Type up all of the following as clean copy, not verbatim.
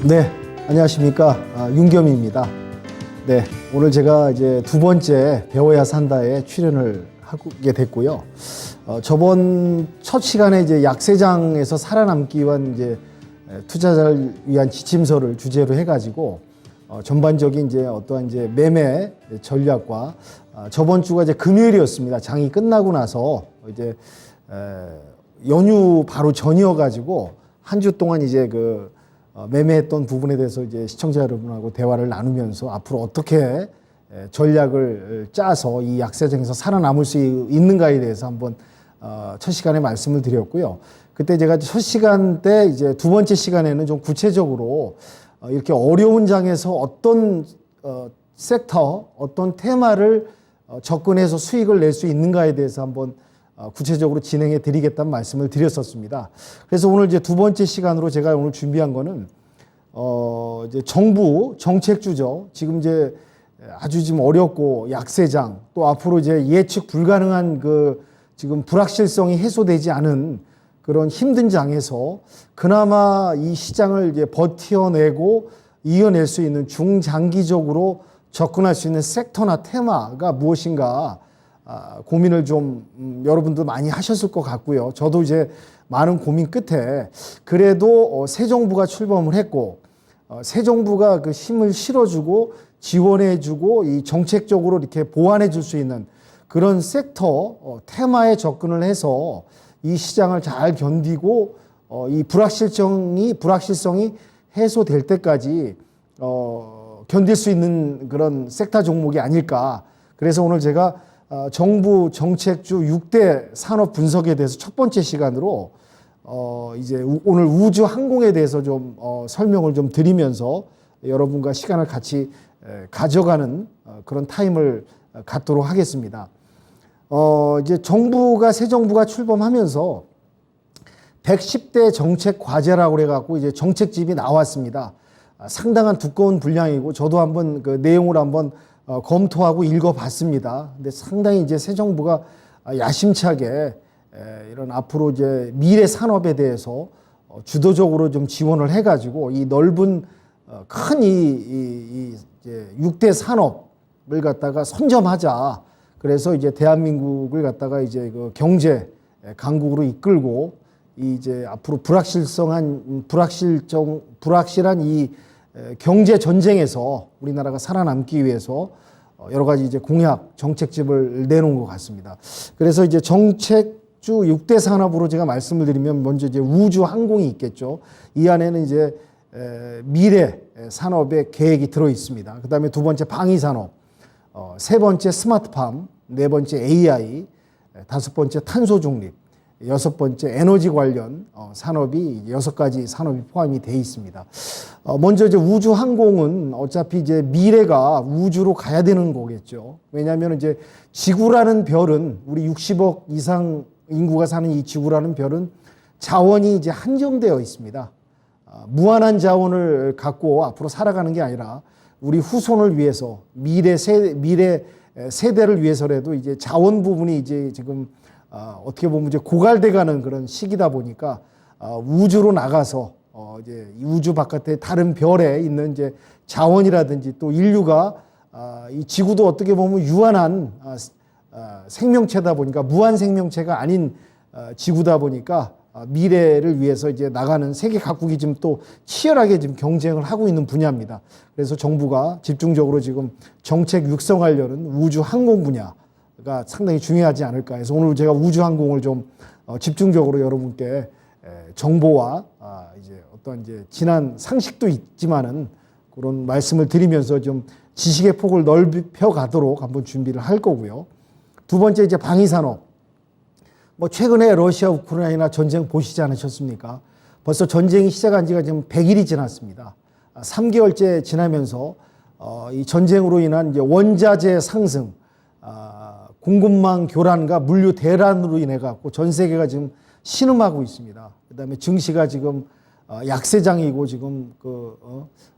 네, 안녕하십니까. 윤겸입니다. 네, 오늘 제가 이제 두 번째 배워야 산다에 출연을 하게 됐고요. 저번 첫 시간에 이제 약세장에서 살아남기 위한 이제 투자자를 위한 지침서를 주제로 해가지고 전반적인 이제 어떠한 이제 매매 전략과 저번 주가 이제 금요일이었습니다. 장이 끝나고 나서 이제 연휴 바로 전이어가지고 한 주 동안 이제 매매했던 부분에 대해서 이제 시청자 여러분하고 대화를 나누면서 앞으로 어떻게 전략을 짜서 이 약세장에서 살아남을 수 있는가에 대해서 한번 첫 시간에 말씀을 드렸고요. 그때 제가 첫 시간 때 이제 두 번째 시간에는 좀 구체적으로 이렇게 어려운 장에서 어떤 섹터, 어떤 테마를 접근해서 수익을 낼 수 있는가에 대해서 한번 구체적으로 진행해 드리겠다는 말씀을 드렸었습니다. 그래서 오늘 이제 두 번째 시간으로 제가 오늘 준비한 거는 이제 정부 정책주죠. 지금 이제 아주 지금 어렵고 약세장, 또 앞으로 이제 예측 불가능한 지금 불확실성이 해소되지 않은 그런 힘든 장에서 그나마 이 시장을 이제 버텨내고 이겨낼 수 있는 중장기적으로 접근할 수 있는 섹터나 테마가 무엇인가 고민을 좀 여러분도 많이 하셨을 것 같고요. 저도 이제 많은 고민 끝에 그래도 새 정부가 출범을 했고 새 정부가 그 힘을 실어주고 지원해주고 이 정책적으로 이렇게 보완해줄 수 있는 그런 섹터 테마에 접근을 해서 이 시장을 잘 견디고 이 불확실성이 해소될 때까지 견딜 수 있는 그런 섹터 종목이 아닐까. 그래서 오늘 제가 정부 정책주 6대 산업 분석에 대해서 첫 번째 시간으로 이제 오늘 우주 항공에 대해서 좀 설명을 좀 드리면서 여러분과 시간을 같이 가져가는 그런 타임을 갖도록 하겠습니다. 이제 새 정부가 출범하면서 110대 정책 과제라고 그래갖고 이제 정책집이 나왔습니다. 상당한 두꺼운 분량이고 저도 한번 그 내용을 한번 검토하고 읽어봤습니다. 근데 상당히 이제 새 정부가 야심차게 이런 앞으로 이제 미래 산업에 대해서 주도적으로 좀 지원을 해가지고 이 넓은 큰 이 6대 산업을 갖다가 선점하자. 그래서 이제 대한민국을 갖다가 이제 그 경제 강국으로 이끌고 이제 앞으로 불확실한 이 경제 전쟁에서 우리나라가 살아남기 위해서 여러 가지 이제 공약, 정책집을 내놓은 것 같습니다. 그래서 이제 정책주 6대 산업으로 제가 말씀을 드리면 먼저 이제 우주 항공이 있겠죠. 이 안에는 이제 미래 산업의 계획이 들어 있습니다. 그 다음에 두 번째 방위 산업, 세 번째 스마트팜, 네 번째 AI, 다섯 번째 탄소 중립, 여섯 번째 에너지 관련 산업이 6가지 산업이 포함이 되어 있습니다. 먼저 이제 우주 항공은 어차피 이제 미래가 우주로 가야 되는 거겠죠. 왜냐하면 이제 지구라는 별은 우리 60억 이상 인구가 사는 이 지구라는 별은 자원이 이제 한정되어 있습니다. 무한한 자원을 갖고 앞으로 살아가는 게 아니라 우리 후손을 위해서 미래 세대를 위해서라도 이제 자원 부분이 이제 지금 어떻게 보면 이제 고갈돼가는 그런 시기다 보니까 우주로 나가서 이제 우주 바깥에 다른 별에 있는 이제 자원이라든지 또 인류가 이 지구도 어떻게 보면 유한한 생명체다 보니까 무한 생명체가 아닌 지구다 보니까 미래를 위해서 이제 나가는 세계 각국이 지금 또 치열하게 지금 경쟁을 하고 있는 분야입니다. 그래서 정부가 집중적으로 지금 정책 육성하려는 우주 항공 분야가 상당히 중요하지 않을까 해서 오늘 제가 우주 항공을 좀 집중적으로 여러분께 정보와 이제 어떤 이제 지난 상식도 있지만은 그런 말씀을 드리면서 좀 지식의 폭을 넓혀 가도록 한번 준비를 할 거고요. 두 번째 이제 방위 산업. 최근에 러시아 우크라이나 전쟁 보시지 않으셨습니까? 벌써 전쟁이 시작한 지가 지금 100일이 지났습니다. 3개월째 지나면서 이 전쟁으로 인한 이제 원자재 상승, 공급망 교란과 물류 대란으로 인해 갖고 전 세계가 지금 신음하고 있습니다. 그다음에 증시가 지금 약세장이고 지금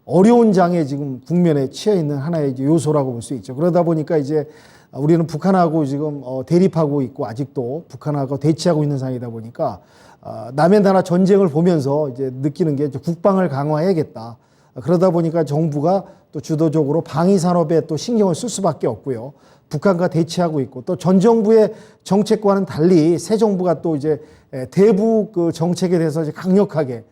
어려운 장에 지금 국면에 처해 있는 하나의 이제 요소라고 볼 수 있죠. 그러다 보니까 이제 우리는 북한하고 지금 대립하고 있고 아직도 북한하고 대치하고 있는 상황이다 보니까 남의 나라 전쟁을 보면서 이제 느끼는 게 국방을 강화해야겠다. 그러다 보니까 정부가 또 주도적으로 방위 산업에 또 신경을 쓸 수밖에 없고요. 북한과 대치하고 있고 또 전 정부의 정책과는 달리 새 정부가 또 이제 대북 그 정책에 대해서 이제 강력하게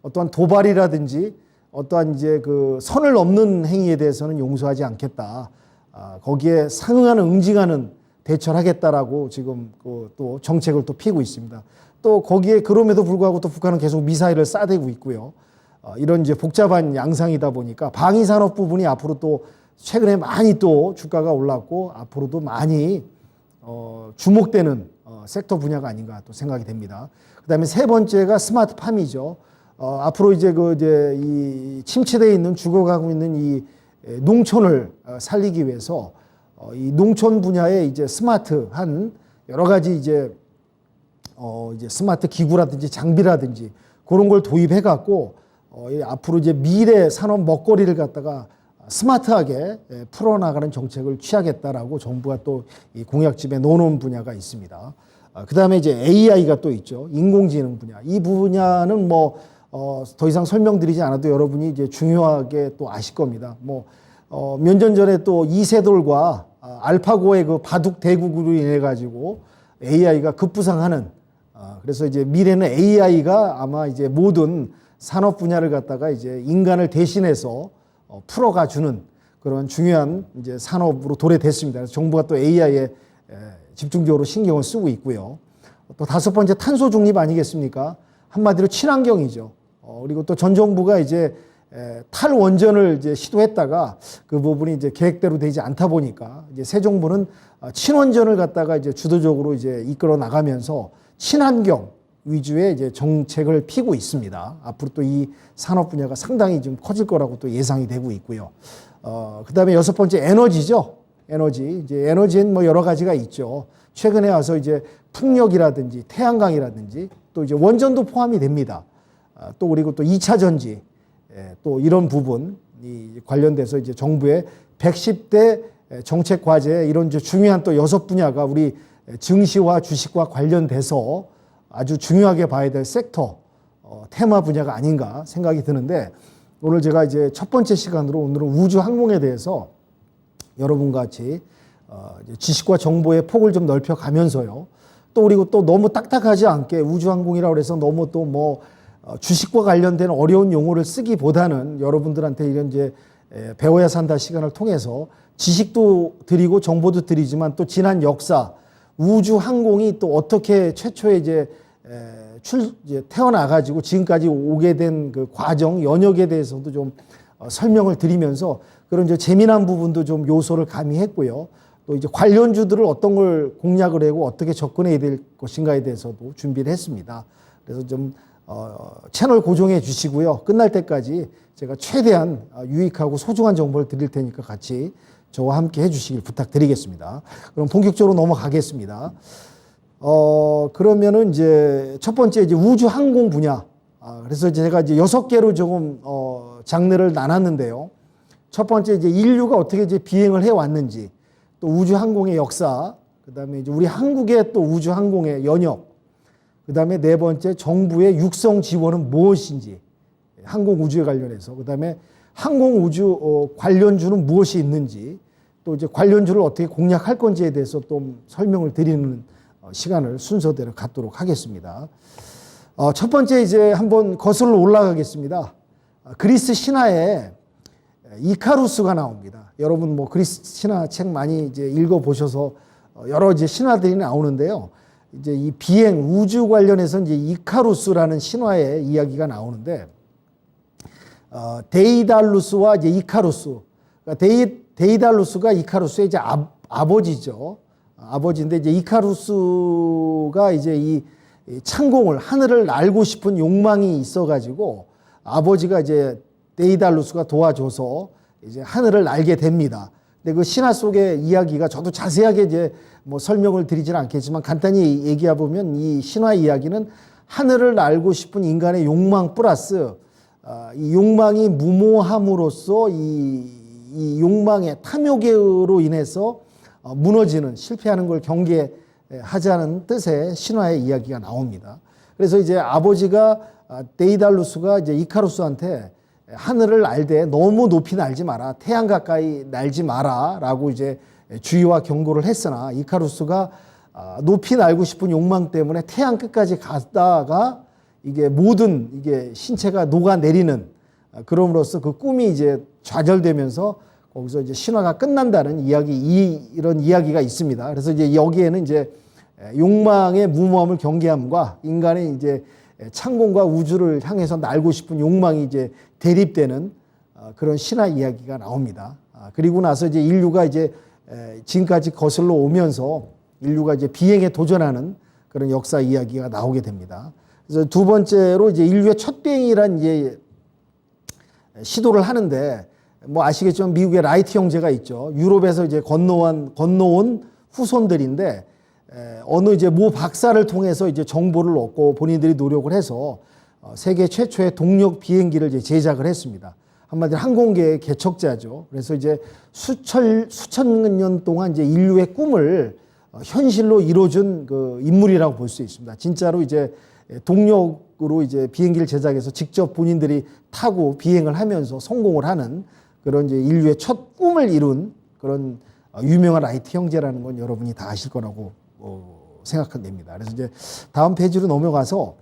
어떠한 도발이라든지 어떠한 이제 그 선을 넘는 행위에 대해서는 용서하지 않겠다. 거기에 상응하는 응징하는 대처를 하겠다라고 지금 또 정책을 또 피고 있습니다. 또 거기에 그럼에도 불구하고 또 북한은 계속 미사일을 쏴대고 있고요. 이런 이제 복잡한 양상이다 보니까 방위 산업 부분이 앞으로 또 최근에 많이 또 주가가 올랐고 앞으로도 많이 주목되는 섹터 분야가 아닌가 또 생각이 됩니다. 그다음에 세 번째가 스마트팜이죠. 앞으로 이제 이 침체되어 있는 죽어가고 있는 이 농촌을 살리기 위해서 이 농촌 분야에 이제 스마트한 여러 가지 이제 스마트 기구라든지 장비라든지 그런 걸 도입해 갖고 앞으로 이제 미래 산업 먹거리를 갖다가 스마트하게 풀어나가는 정책을 취하겠다라고 정부가 또 이 공약집에 넣어놓은 분야가 있습니다. 그 다음에 이제 AI가 또 있죠. 인공지능 분야. 이 분야는 뭐 더 이상 설명드리지 않아도 여러분이 이제 중요하게 또 아실 겁니다. 몇 년 전에 또 이세돌과 알파고의 그 바둑 대국으로 인해 가지고 AI가 급부상하는 그래서 이제 미래는 AI가 아마 이제 모든 산업 분야를 갖다가 이제 인간을 대신해서 풀어가 주는 그런 중요한 이제 산업으로 도래됐습니다. 그래서 정부가 또 AI에 집중적으로 신경을 쓰고 있고요. 또 다섯 번째 탄소 중립 아니겠습니까? 한마디로 친환경이죠. 그리고 또 전 정부가 이제 탈원전을 이제 시도했다가 그 부분이 이제 계획대로 되지 않다 보니까 이제 새 정부는 친원전을 갖다가 이제 주도적으로 이제 이끌어 나가면서 친환경 위주의 이제 정책을 피고 있습니다. 앞으로 또 이 산업 분야가 상당히 좀 커질 거라고 또 예상이 되고 있고요. 그 다음에 여섯 번째 에너지죠. 에너지. 이제 에너지는 뭐 여러 가지가 있죠. 최근에 와서 이제 풍력이라든지 태양광이라든지 또 이제 원전도 포함이 됩니다. 또 그리고 또 2차 전지 또 이런 부분이 관련돼서 이제 정부의 110대 정책 과제에 이런 이제 중요한 또 여섯 분야가 우리 증시와 주식과 관련돼서 아주 중요하게 봐야 될 섹터 테마 분야가 아닌가 생각이 드는데 오늘 제가 이제 첫 번째 시간으로 오늘은 우주 항공에 대해서 여러분과 같이 지식과 정보의 폭을 좀 넓혀 가면서요. 또 그리고 또 너무 딱딱하지 않게 우주 항공이라고 해서 너무 또 뭐 주식과 관련된 어려운 용어를 쓰기보다는 여러분들한테 이런 이제 배워야 산다 시간을 통해서 지식도 드리고 정보도 드리지만 또 지난 역사 우주 항공이 또 어떻게 최초에 이제 태어나가지고 지금까지 오게 된 그 과정, 연역에 대해서도 좀 설명을 드리면서 그런 이제 재미난 부분도 좀 요소를 가미했고요. 또 이제 관련주들을 어떤 걸 공략을 하고 어떻게 접근해야 될 것인가에 대해서도 준비를 했습니다. 그래서 좀 채널 고정해 주시고요. 끝날 때까지 제가 최대한 유익하고 소중한 정보를 드릴 테니까 같이 저와 함께 해주시길 부탁드리겠습니다. 그럼 본격적으로 넘어가겠습니다. 그러면은 이제 첫 번째 이제 우주 항공 분야. 그래서 제가 이제 6개로 조금 장르를 나눴는데요. 첫 번째 이제 인류가 어떻게 이제 비행을 해 왔는지, 또 우주 항공의 역사, 그다음에 이제 우리 한국의 또 우주 항공의 연역, 그다음에 네 번째 정부의 육성 지원은 무엇인지, 항공 우주에 관련해서, 그다음에 항공 우주 관련주는 무엇이 있는지, 또 이제 관련주를 어떻게 공략할 건지에 대해서 좀 설명을 드리는 시간을 순서대로 갖도록 하겠습니다. 첫 번째 이제 한번 거슬러 올라가겠습니다. 그리스 신화에 이카루스가 나옵니다. 여러분 뭐 그리스 신화 책 많이 이제 읽어 보셔서 여러 이제 신화들이 나오는데요. 이제 이 비행 우주 관련해서 이제 이카루스라는 신화의 이야기가 나오는데 데이달루스와 이제 이카루스. 그러니까 데이달루스가 이카루스의 이제 아버지죠. 아버지인데 이제 이카루스가 이제 이 창공을 하늘을 날고 싶은 욕망이 있어가지고 아버지가 이제 데이달루스가 도와줘서 이제 하늘을 날게 됩니다. 근데 그 신화 속의 이야기가 저도 자세하게 이제 뭐 설명을 드리지는 않겠지만 간단히 얘기해 보면 이 신화 이야기는 하늘을 날고 싶은 인간의 욕망 플러스 이 욕망이 무모함으로써 이 욕망의 탐욕으로 인해서 무너지는 실패하는 걸 경계하자는 뜻의 신화의 이야기가 나옵니다. 그래서 이제 아버지가 데이달루스가 이제 이카루스한테 하늘을 날되 너무 높이 날지 마라, 태양 가까이 날지 마라라고 이제 주의와 경고를 했으나 이카루스가 높이 날고 싶은 욕망 때문에 태양 끝까지 갔다가 이게 모든 이게 신체가 녹아내리는, 그럼으로써 그 꿈이 이제 좌절되면서 거기서 이제 신화가 끝난다는 이런 이야기가 있습니다. 그래서 이제 여기에는 이제 욕망의 무모함을 경계함과 인간의 이제 창공과 우주를 향해서 날고 싶은 욕망이 이제 대립되는 그런 신화 이야기가 나옵니다. 그리고 나서 이제 인류가 이제 지금까지 거슬러 오면서 인류가 이제 비행에 도전하는 그런 역사 이야기가 나오게 됩니다. 그래서 두 번째로 이제 인류의 첫 비행이란 이제 시도를 하는데, 뭐 아시겠지만 미국의 라이트 형제가 있죠. 유럽에서 이제 건너온 후손들인데, 어느 이제 모 박사를 통해서 이제 정보를 얻고 본인들이 노력을 해서 세계 최초의 동력 비행기를 이제 제작을 했습니다. 한마디로 항공계의 개척자죠. 그래서 이제 수천 년 동안 이제 인류의 꿈을 현실로 이루어준 그 인물이라고 볼 수 있습니다. 진짜로 이제 동력으로 이제 비행기를 제작해서 직접 본인들이 타고 비행을 하면서 성공을 하는 그런 이제 인류의 첫 꿈을 이룬 그런 유명한 라이트 형제라는 건 여러분이 다 아실 거라고 생각됩니다. 그래서 이제 다음 페이지로 넘어가서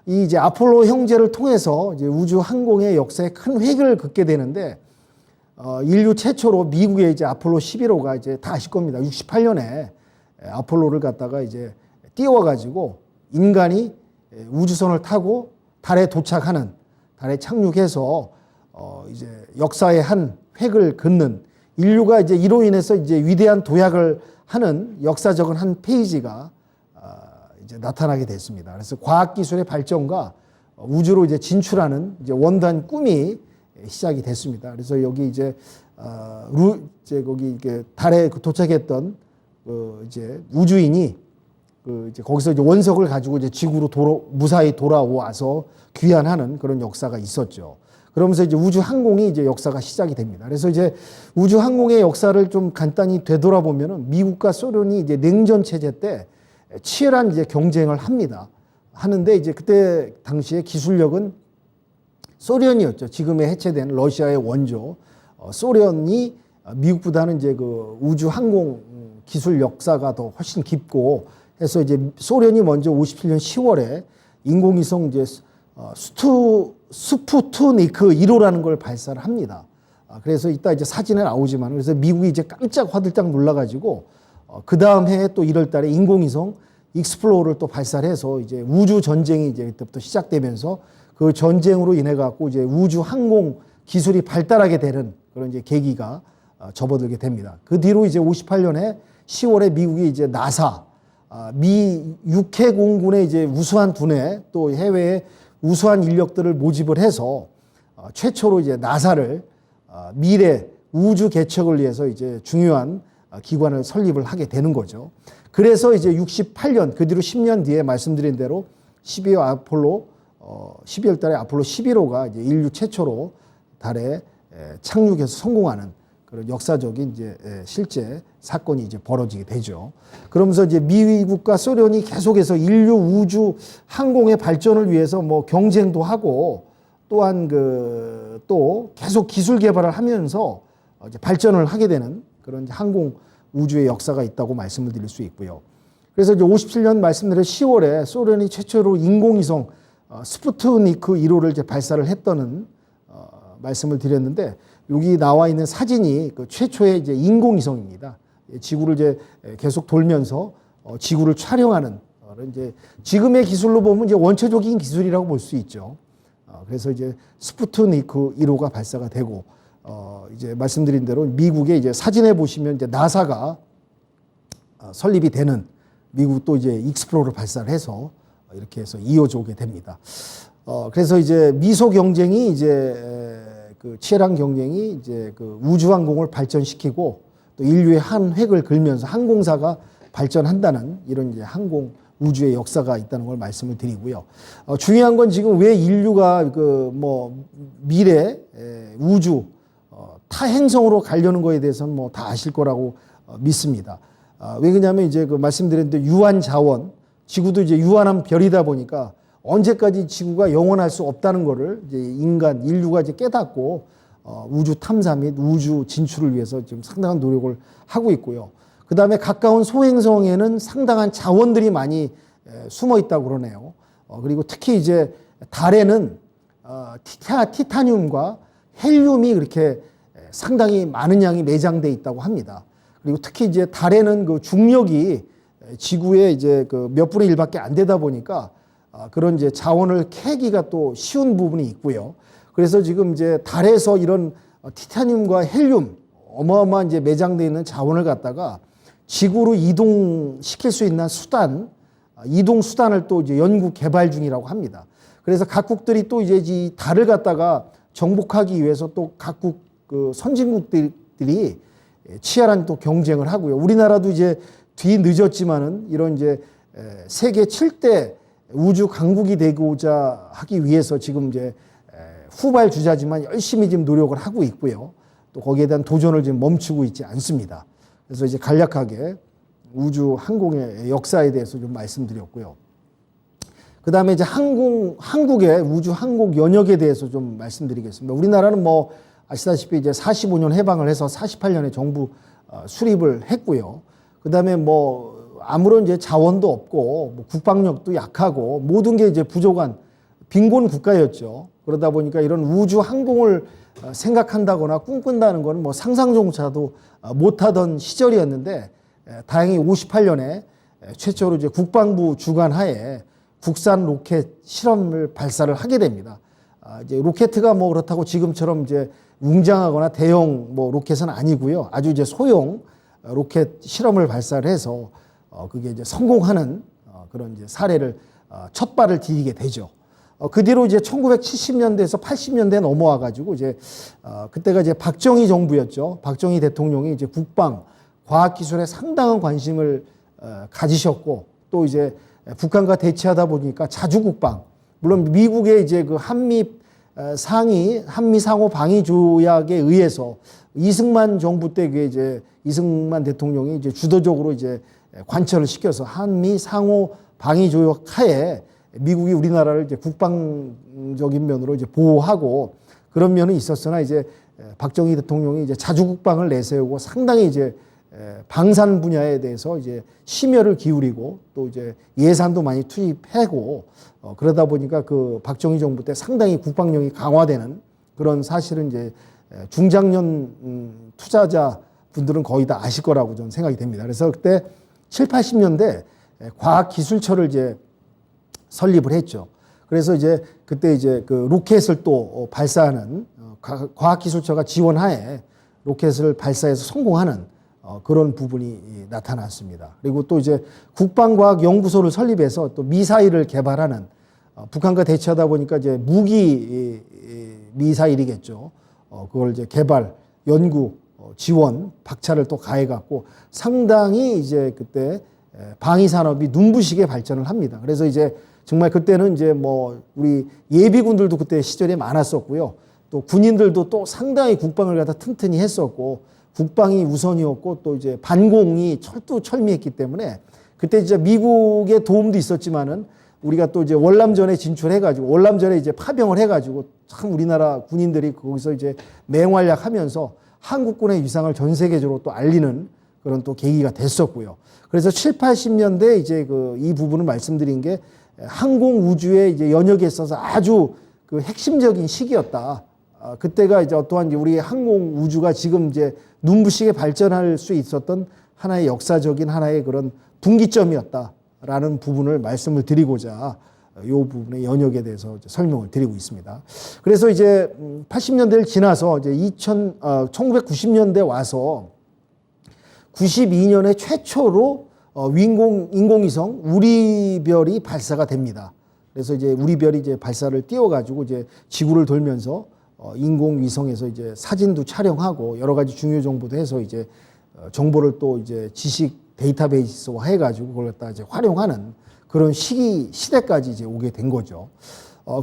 이 이제 아폴로 형제를 통해서 이제 우주 항공의 역사에 큰 획을 긋게 되는데, 인류 최초로 미국의 이제 아폴로 11호가 이제 다 아실 겁니다. 68년에 아폴로를 갖다가 이제 띄워가지고 인간이 우주선을 타고 달에 도착하는, 달에 착륙해서 이제 역사의 한 획을 긋는, 인류가 이제 이로 인해서 이제 위대한 도약을 하는 역사적인 한 페이지가 이제 나타나게 됐습니다. 그래서 과학기술의 발전과 우주로 이제 진출하는 이제 원단 꿈이 시작이 됐습니다. 그래서 여기 이제 거기 이게 달에 도착했던 이제 우주인이 이제 거기서 이제 원석을 가지고 이제 지구로 무사히 돌아와서 귀환하는 그런 역사가 있었죠. 그러면서 이제 우주 항공이 이제 역사가 시작이 됩니다. 그래서 이제 우주 항공의 역사를 좀 간단히 되돌아보면은 미국과 소련이 이제 냉전 체제 때 치열한 이제 경쟁을 하는데 이제 그때 당시에 기술력은 소련이었죠. 지금의 해체된 러시아의 원조 소련이 미국보다는 이제 그 우주 항공 기술 역사가 더 훨씬 깊고 해서 이제 소련이 먼저 57년 10월에 인공위성 이제 스푸트니크 1호라는 걸 발사를 합니다. 그래서 이따 이제 사진에 나오지만, 그래서 미국이 이제 깜짝 화들짝 놀라가지고 그 다음 해에 또 1월 달에 인공위성 익스플로러를 또 발사를 해서 이제 우주 전쟁이 이제 그때부터 시작되면서 그 전쟁으로 인해 갖고 이제 우주 항공 기술이 발달하게 되는 그런 이제 계기가 접어들게 됩니다. 그 뒤로 이제 58년에 10월에 미국이 이제 나사, 미 육해공군의 이제 우수한 두뇌, 또 해외에 우수한 인력들을 모집을 해서 최초로 이제 나사를 미래 우주 개척을 위해서 이제 중요한 기관을 설립을 하게 되는 거죠. 그래서 이제 68년, 그 뒤로 10년 뒤에 말씀드린 대로 12월 달에 아폴로 11호가 이제 인류 최초로 달에 착륙해서 성공하는 그런 역사적인 이제 실제 사건이 이제 벌어지게 되죠. 그러면서 이제 미국과 소련이 계속해서 인류 우주 항공의 발전을 위해서 뭐 경쟁도 하고, 또한 또 계속 기술 개발을 하면서 이제 발전을 하게 되는 그런 항공 우주의 역사가 있다고 말씀을 드릴 수 있고요. 그래서 이제 57년 말씀드린 10월에 소련이 최초로 인공위성 스푸트니크 1호를 이제 발사를 했다는 말씀을 드렸는데, 여기 나와 있는 사진이 그 최초의 이제 인공위성입니다. 지구를 이제 계속 돌면서 지구를 촬영하는, 이제 지금의 기술로 보면 이제 원초적인 기술이라고 볼 수 있죠. 그래서 이제 스푸트니크 1호가 발사가 되고, 이제 말씀드린 대로 미국의 이제 사진에 보시면 이제 나사가 설립이 되는, 미국도 이제 익스플로러를 발사를 해서 이렇게 해서 이어져 오게 됩니다. 그래서 이제 미소 경쟁이 이제 그 치열한 경쟁이 이제 그 우주항공을 발전시키고 또 인류의 한 획을 그으면서 항공사가 발전한다는 이런 이제 항공 우주의 역사가 있다는 걸 말씀을 드리고요. 중요한 건 지금 왜 인류가 그 뭐 미래 우주 타 행성으로 가려는 거에 대해서는 뭐 다 아실 거라고 믿습니다. 왜냐하면 이제 그 말씀드렸는데 유한 자원, 지구도 이제 유한한 별이다 보니까 언제까지 지구가 영원할 수 없다는 것을 이제 인류가 이제 깨닫고 우주 탐사 및 우주 진출을 위해서 지금 상당한 노력을 하고 있고요. 그 다음에 가까운 소행성에는 상당한 자원들이 많이 숨어 있다고 그러네요. 그리고 특히 이제 달에는 티타늄과 헬륨이 그렇게 상당히 많은 양이 매장돼 있다고 합니다. 그리고 특히 이제 달에는 그 중력이 지구의 이제 그 몇 분의 1밖에 안 되다 보니까 그런 이제 자원을 캐기가 또 쉬운 부분이 있고요. 그래서 지금 이제 달에서 이런 티타늄과 헬륨 어마어마한 이제 매장되어 있는 자원을 갖다가 지구로 이동시킬 수 있는 수단, 이동 수단을 또 이제 연구 개발 중이라고 합니다. 그래서 각국들이 또 이제 이 달을 갖다가 정복하기 위해서 또 각국 그 선진국들이 치열한 또 경쟁을 하고요. 우리나라도 이제 뒤 늦었지만은 이런 이제 세계 7대 우주 강국이 되고자 하기 위해서 지금 이제 후발 주자지만 열심히 지금 노력을 하고 있고요. 또 거기에 대한 도전을 지금 멈추고 있지 않습니다. 그래서 이제 간략하게 우주 항공의 역사에 대해서 좀 말씀드렸고요. 그 다음에 이제 한국의 우주 항공 연역에 대해서 좀 말씀드리겠습니다. 우리나라는 뭐 아시다시피 이제 45년 해방을 해서 48년에 정부 수립을 했고요. 그 다음에 뭐 아무런 이제 자원도 없고 뭐 국방력도 약하고 모든 게 이제 부족한 빈곤 국가였죠. 그러다 보니까 이런 우주 항공을 생각한다거나 꿈꾼다는 건 뭐 상상조차도 못하던 시절이었는데 다행히 58년에 최초로 이제 국방부 주관 하에 국산 로켓 실험을 발사를 하게 됩니다. 이제 로켓가 뭐 그렇다고 지금처럼 이제 웅장하거나 대형 뭐 로켓은 아니고요. 아주 이제 소형 로켓 실험을 발사를 해서 그게 이제 성공하는 그런 이제 사례를 첫 발을 디디게 되죠. 그 뒤로 이제 1970년대에서 80년대에 넘어와 가지고 이제 그때가 이제 박정희 정부였죠. 박정희 대통령이 이제 국방, 과학 기술에 상당한 관심을 가지셨고 또 이제 북한과 대치하다 보니까 자주국방, 물론 미국의 이제 그 한미 상호 방위 조약에 의해서 이승만 정부 때 그게 이제 이승만 대통령이 이제 주도적으로 이제 관철을 시켜서 한미 상호 방위 조약 하에 미국이 우리나라를 이제 국방적인 면으로 이제 보호하고 그런 면은 있었으나 이제 박정희 대통령이 이제 자주국방을 내세우고 상당히 이제 방산 분야에 대해서 이제 심혈을 기울이고 또 이제 예산도 많이 투입하고 그러다 보니까 그 박정희 정부 때 상당히 국방력이 강화되는 그런 사실은 이제 중장년 투자자 분들은 거의 다 아실 거라고 저는 생각이 됩니다. 그래서 그때 7, 80년대 과학기술처를 이제 설립을 했죠. 그래서 이제 그때 이제 그 로켓을 또 발사하는 과학기술처가 지원하에 로켓을 발사해서 성공하는 그런 부분이 나타났습니다. 그리고 또 이제 국방과학연구소를 설립해서 또 미사일을 개발하는 북한과 대치하다 보니까 이제 무기 미사일이겠죠. 그걸 이제 개발, 연구, 지원, 박차를 또 가해갖고 상당히 이제 그때 방위 산업이 눈부시게 발전을 합니다. 그래서 이제 정말 그때는 이제 뭐 우리 예비군들도 그때 시절에 많았었고요. 또 군인들도 또 상당히 국방을 갖다 튼튼히 했었고 국방이 우선이었고 또 이제 반공이 철두철미했기 때문에 그때 이제 미국의 도움도 있었지만은 우리가 또 이제 월남전에 진출해가지고 월남전에 이제 파병을 해가지고 참 우리나라 군인들이 거기서 이제 맹활약하면서 한국군의 위상을 전 세계적으로 또 알리는 그런 또 계기가 됐었고요. 그래서 7, 80년대 이제 이 부분을 말씀드린 게 항공 우주의 이제 연역에 있어서 아주 그 핵심적인 시기였다. 그때가 이제 어떠한 우리 항공 우주가 지금 이제 눈부시게 발전할 수 있었던 하나의 역사적인 하나의 그런 분기점이었다라는 부분을 말씀을 드리고자 이 부분의 연역에 대해서 설명을 드리고 있습니다. 그래서 이제 80년대를 지나서 이제 1990년대 와서 92년에 최초로 인공위성 우리별이 발사가 됩니다. 그래서 이제 우리별이 이제 발사를 띄워가지고 이제 지구를 돌면서 인공위성에서 이제 사진도 촬영하고 여러 가지 중요 정보도 해서 이제 정보를 또 이제 지식 데이터베이스화 해가지고 그걸 갖다 이제 활용하는 그런 시대까지 이제 오게 된 거죠.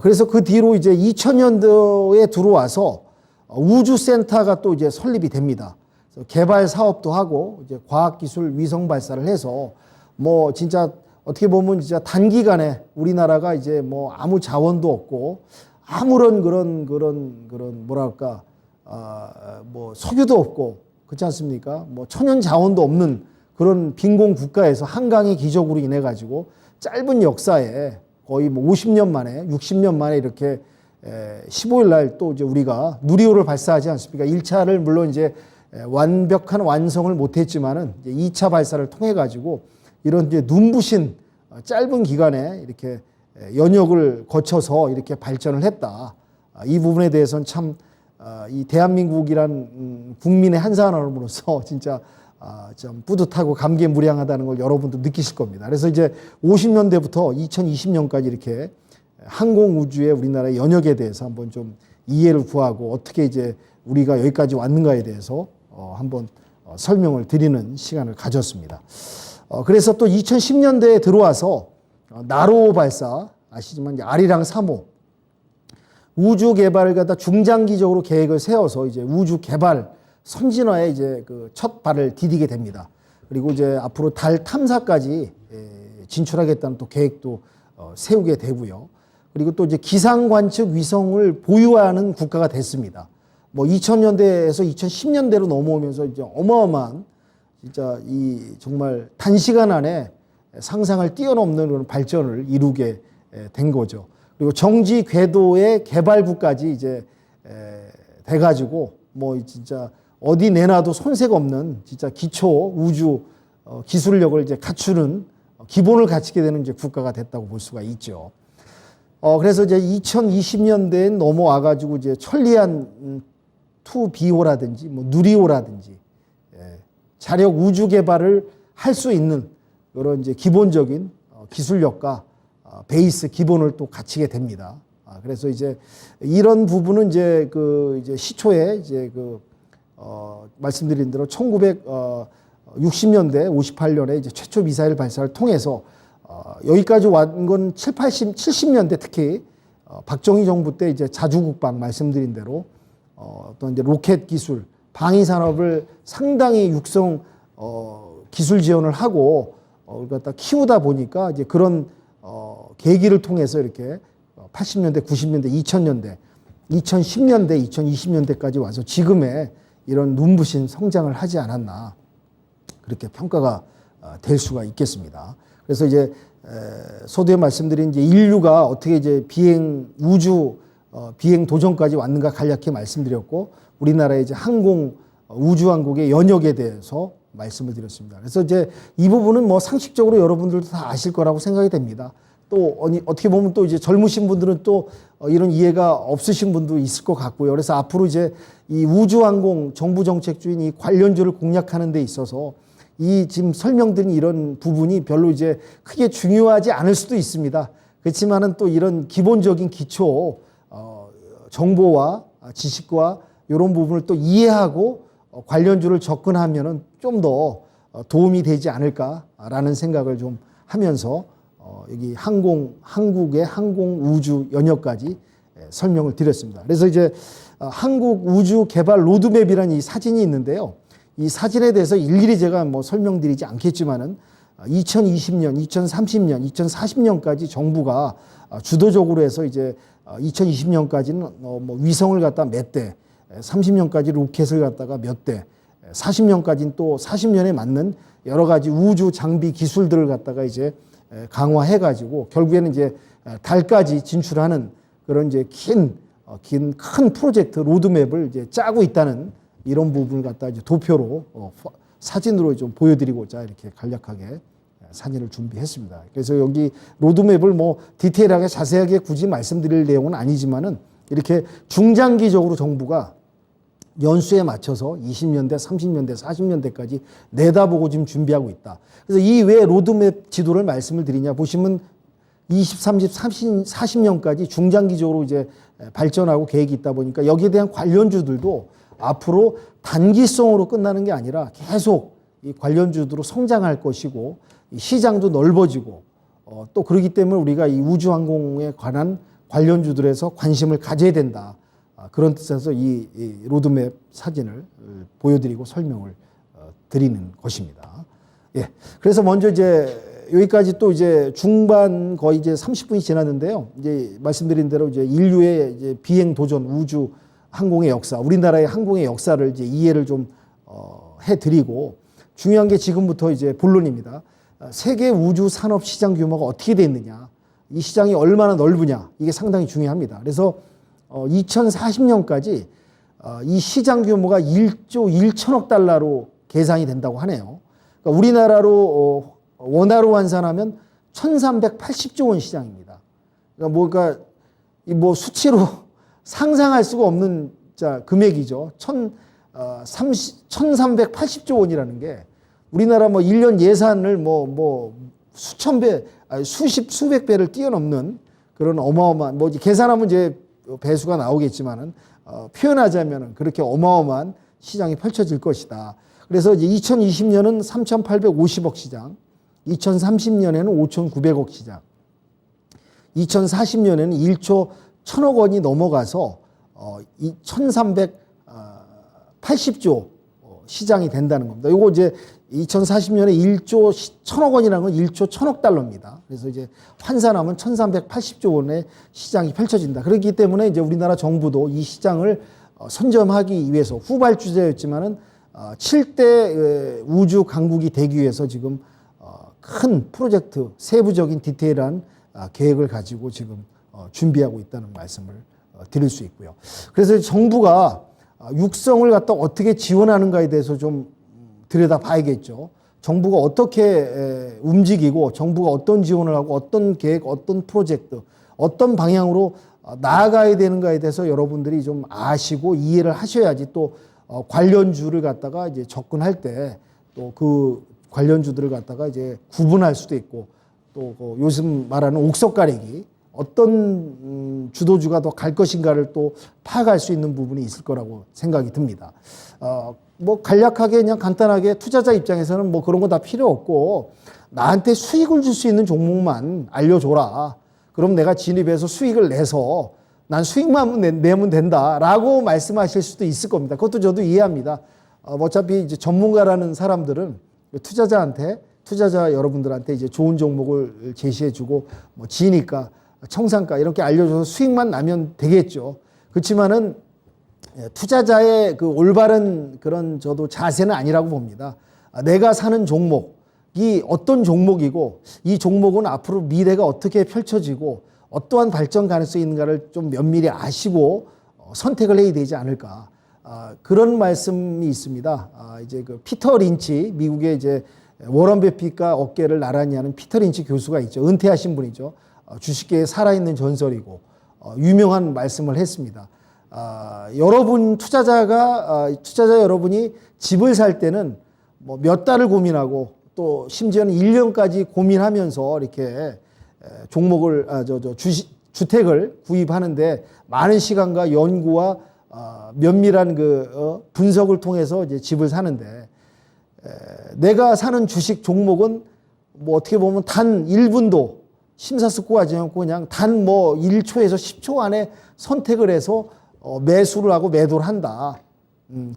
그래서 그 뒤로 이제 2000년도에 들어와서 우주센터가 또 이제 설립이 됩니다. 개발 사업도 하고 이제 과학기술 위성 발사를 해서 뭐 진짜 어떻게 보면 진짜 단기간에 우리나라가 이제 뭐 아무 자원도 없고 아무런 그런 뭐랄까 뭐 석유도 없고 그렇지 않습니까? 뭐 천연 자원도 없는 그런 빈곤 국가에서 한강의 기적으로 인해 가지고 짧은 역사에 거의 뭐 50년 만에 60년 만에 이렇게 15일 날 또 이제 우리가 누리호를 발사하지 않습니까? 1차를 물론 이제 완벽한 완성을 못했지만은 이제 2차 발사를 통해 가지고 이런 이제 눈부신 짧은 기간에 이렇게 연역을 거쳐서 이렇게 발전을 했다. 이 부분에 대해서는 참 이 대한민국이란 국민의 한 사람으로서 진짜 좀 뿌듯하고 감개무량하다는 걸 여러분도 느끼실 겁니다. 그래서 이제 50년대부터 2020년까지 이렇게 항공 우주의 우리나라의 연역에 대해서 한번 좀 이해를 구하고 어떻게 이제 우리가 여기까지 왔는가에 대해서 한번 설명을 드리는 시간을 가졌습니다. 그래서 또 2010년대에 들어와서 나로 발사 아시지만 이제 아리랑 3호 우주 개발을 갖다 중장기적으로 계획을 세워서 이제 우주 개발 선진화에 이제 그 첫 발을 디디게 됩니다. 그리고 이제 앞으로 달 탐사까지 진출하겠다는 또 계획도 세우게 되고요. 그리고 또 이제 기상 관측 위성을 보유하는 국가가 됐습니다. 뭐 2000년대에서 2010년대로 넘어오면서 이제 어마어마한 진짜 이 정말 단시간 안에 상상을 뛰어넘는 그런 발전을 이루게 된 거죠. 그리고 정지 궤도의 개발부까지 이제 돼가지고 뭐 진짜 어디 내놔도 손색 없는 진짜 기초 우주 기술력을 이제 갖추는 기본을 갖추게 되는 이제 국가가 됐다고 볼 수가 있죠. 그래서 이제 2020년대에 넘어와가지고 이제 천리안 2B호라든지 뭐 누리호라든지 자력 우주 개발을 할 수 있는 그런 이제 기본적인 기술력과 베이스 기본을 또 갖추게 됩니다. 그래서 이제 이런 부분은 이제 그 이제 시초에 이제 말씀드린 대로 1960년대 58년에 이제 최초 미사일 발사를 통해서 여기까지 온 건 70년대 특히 박정희 정부 때 이제 자주국방 말씀드린 대로 어떤 이제 로켓 기술, 방위 산업을 상당히 육성 기술 지원을 하고 갖다 키우다 보니까 이제 그런 계기를 통해서 이렇게 80년대, 90년대, 2000년대, 2010년대, 2020년대까지 와서 지금의 이런 눈부신 성장을 하지 않았나 그렇게 평가가 될 수가 있겠습니다. 그래서 이제 서두에 말씀드린 이제 인류가 어떻게 이제 우주 비행 도전까지 왔는가 간략히 말씀드렸고 우리나라의 이제 우주왕국의 연역에 대해서 말씀을 드렸습니다. 그래서 이제 이 부분은 뭐 상식적으로 여러분들도 다 아실 거라고 생각이 됩니다. 또 어떻게 보면 또 이제 젊으신 분들은 또 이런 이해가 없으신 분도 있을 것 같고요. 그래서 앞으로 이제 이 우주항공 정부 정책주인 이 관련주를 공략하는 데 있어서 이 지금 설명드린 이런 부분이 별로 이제 크게 중요하지 않을 수도 있습니다. 그렇지만은 또 이런 기본적인 기초 정보와 지식과 이런 부분을 또 이해하고 관련주를 접근하면은 좀 더 도움이 되지 않을까라는 생각을 좀 하면서 여기 한국의 항공 우주 연역까지 설명을 드렸습니다. 그래서 이제 한국 우주 개발 로드맵이라는 이 사진이 있는데요. 이 사진에 대해서 일일이 제가 뭐 설명드리지 않겠지만은 2020년, 2030년, 2040년까지 정부가 주도적으로 해서 이제 2020년까지는 뭐 위성을 갖다 몇 대, 30년까지 로켓을 갖다가 몇 대, 40년까지는 또 40년에 맞는 여러 가지 우주 장비 기술들을 갖다가 이제 강화해가지고 결국에는 이제 달까지 진출하는 그런 이제 큰 프로젝트 로드맵을 이제 짜고 있다는 이런 부분을 갖다 이제 도표로 사진으로 좀 보여드리고자 이렇게 간략하게 사진을 준비했습니다. 그래서 여기 로드맵을 뭐 디테일하게 자세하게 굳이 말씀드릴 내용은 아니지만은 이렇게 중장기적으로 정부가 연수에 맞춰서 20년대, 30년대, 40년대까지 내다보고 지금 준비하고 있다. 그래서 이 왜 로드맵 지도를 말씀을 드리냐 보시면 20, 30, 40년까지 중장기적으로 이제 발전하고 계획이 있다 보니까 여기에 대한 관련주들도 앞으로 단기성으로 끝나는 게 아니라 계속 이 관련주들로 성장할 것이고 시장도 넓어지고 또 그렇기 때문에 우리가 이 우주항공에 관한 관련주들에서 관심을 가져야 된다. 그런 뜻에서 이 로드맵 사진을 보여드리고 설명을 드리는 것입니다. 예. 그래서 먼저 이제 여기까지 또 이제 중반 거의 이제 30분이 지났는데요. 이제 말씀드린 대로 이제 인류의 이제 비행 도전 우주 항공의 역사, 우리나라의 항공의 역사를 이제 이해를 좀 해드리고, 중요한 게 지금부터 이제 본론입니다. 세계 우주 산업 시장 규모가 어떻게 돼 있느냐, 이 시장이 얼마나 넓으냐, 이게 상당히 중요합니다. 그래서 2040년까지 이 시장 규모가 1조 1천억 달러로 계산이 된다고 하네요. 그러니까 우리나라로 원화로 환산하면 1,380조 원 시장입니다. 그러니까 뭐 수치로 상상할 수가 없는 금액이죠. 1,380조 원이라는 게 우리나라 뭐 1년 예산을 뭐 수천 배, 수백 배를 뛰어넘는 그런 어마어마한, 뭐 계산하면 이제 배수가 나오겠지만은 표현하자면은 그렇게 어마어마한 시장이 펼쳐질 것이다. 그래서 이제 2020년은 3,850억 시장, 2030년에는 5,900억 시장, 2040년에는 1조 1,000억 원이 넘어가서 1,380조 시장이 된다는 겁니다. 이거 이제 2040년에 1조 1,000억 원이라는 건 1조 1,000억 달러입니다. 그래서 이제 환산하면 1,380조 원의 시장이 펼쳐진다. 그렇기 때문에 이제 우리나라 정부도 이 시장을 선점하기 위해서 후발주자였지만은 7대 우주 강국이 되기 위해서 지금 큰 프로젝트, 세부적인 디테일한 계획을 가지고 지금 준비하고 있다는 말씀을 드릴 수 있고요. 그래서 정부가 육성을 갖다 어떻게 지원하는가에 대해서 좀 들여다봐야겠죠. 정부가 어떻게 움직이고, 정부가 어떤 지원을 하고, 어떤 계획, 어떤 프로젝트, 어떤 방향으로 나아가야 되는가에 대해서 여러분들이 좀 아시고 이해를 하셔야지 또 관련주를 갖다가 이제 접근할 때 또 그 관련주들을 갖다가 이제 구분할 수도 있고, 또 요즘 말하는 옥석 가리기, 어떤 주도주가 더 갈 것인가를 또 파악할 수 있는 부분이 있을 거라고 생각이 듭니다. 뭐 간략하게 그냥 간단하게 투자자 입장에서는 뭐 그런 거 다 필요 없고, 나한테 수익을 줄 수 있는 종목만 알려줘라. 그럼 내가 진입해서 수익을 내서 난 수익만 내면 된다라고 말씀하실 수도 있을 겁니다. 그것도 저도 이해합니다. 어차피 이제 전문가라는 사람들은 투자자 여러분들한테 이제 좋은 종목을 제시해주고, 뭐 지니까, 청산가 이렇게 알려줘서 수익만 나면 되겠죠. 그렇지만은 투자자의 그 올바른 그런 저도 자세는 아니라고 봅니다. 내가 사는 종목이 어떤 종목이고, 이 종목은 앞으로 미래가 어떻게 펼쳐지고 어떠한 발전 가능성이 있는가를 좀 면밀히 아시고 선택을 해야 되지 않을까. 그런 말씀이 있습니다. 이제 그 피터 린치, 미국의 이제 워런 버핏과 어깨를 나란히 하는 피터 린치 교수가 있죠. 은퇴하신 분이죠. 주식계에 살아있는 전설이고 유명한 말씀을 했습니다. 여러분 투자자 여러분이 집을 살 때는 뭐 몇 달을 고민하고 또 심지어는 1년까지 고민하면서 이렇게 종목을 주택을 구입하는데 많은 시간과 연구와 면밀한 그 분석을 통해서 이제 집을 사는데, 내가 사는 주식 종목은 뭐 어떻게 보면 단 1분도 심사숙고하지 않고 그냥 단 뭐 1초에서 10초 안에 선택을 해서 매수를 하고 매도를 한다.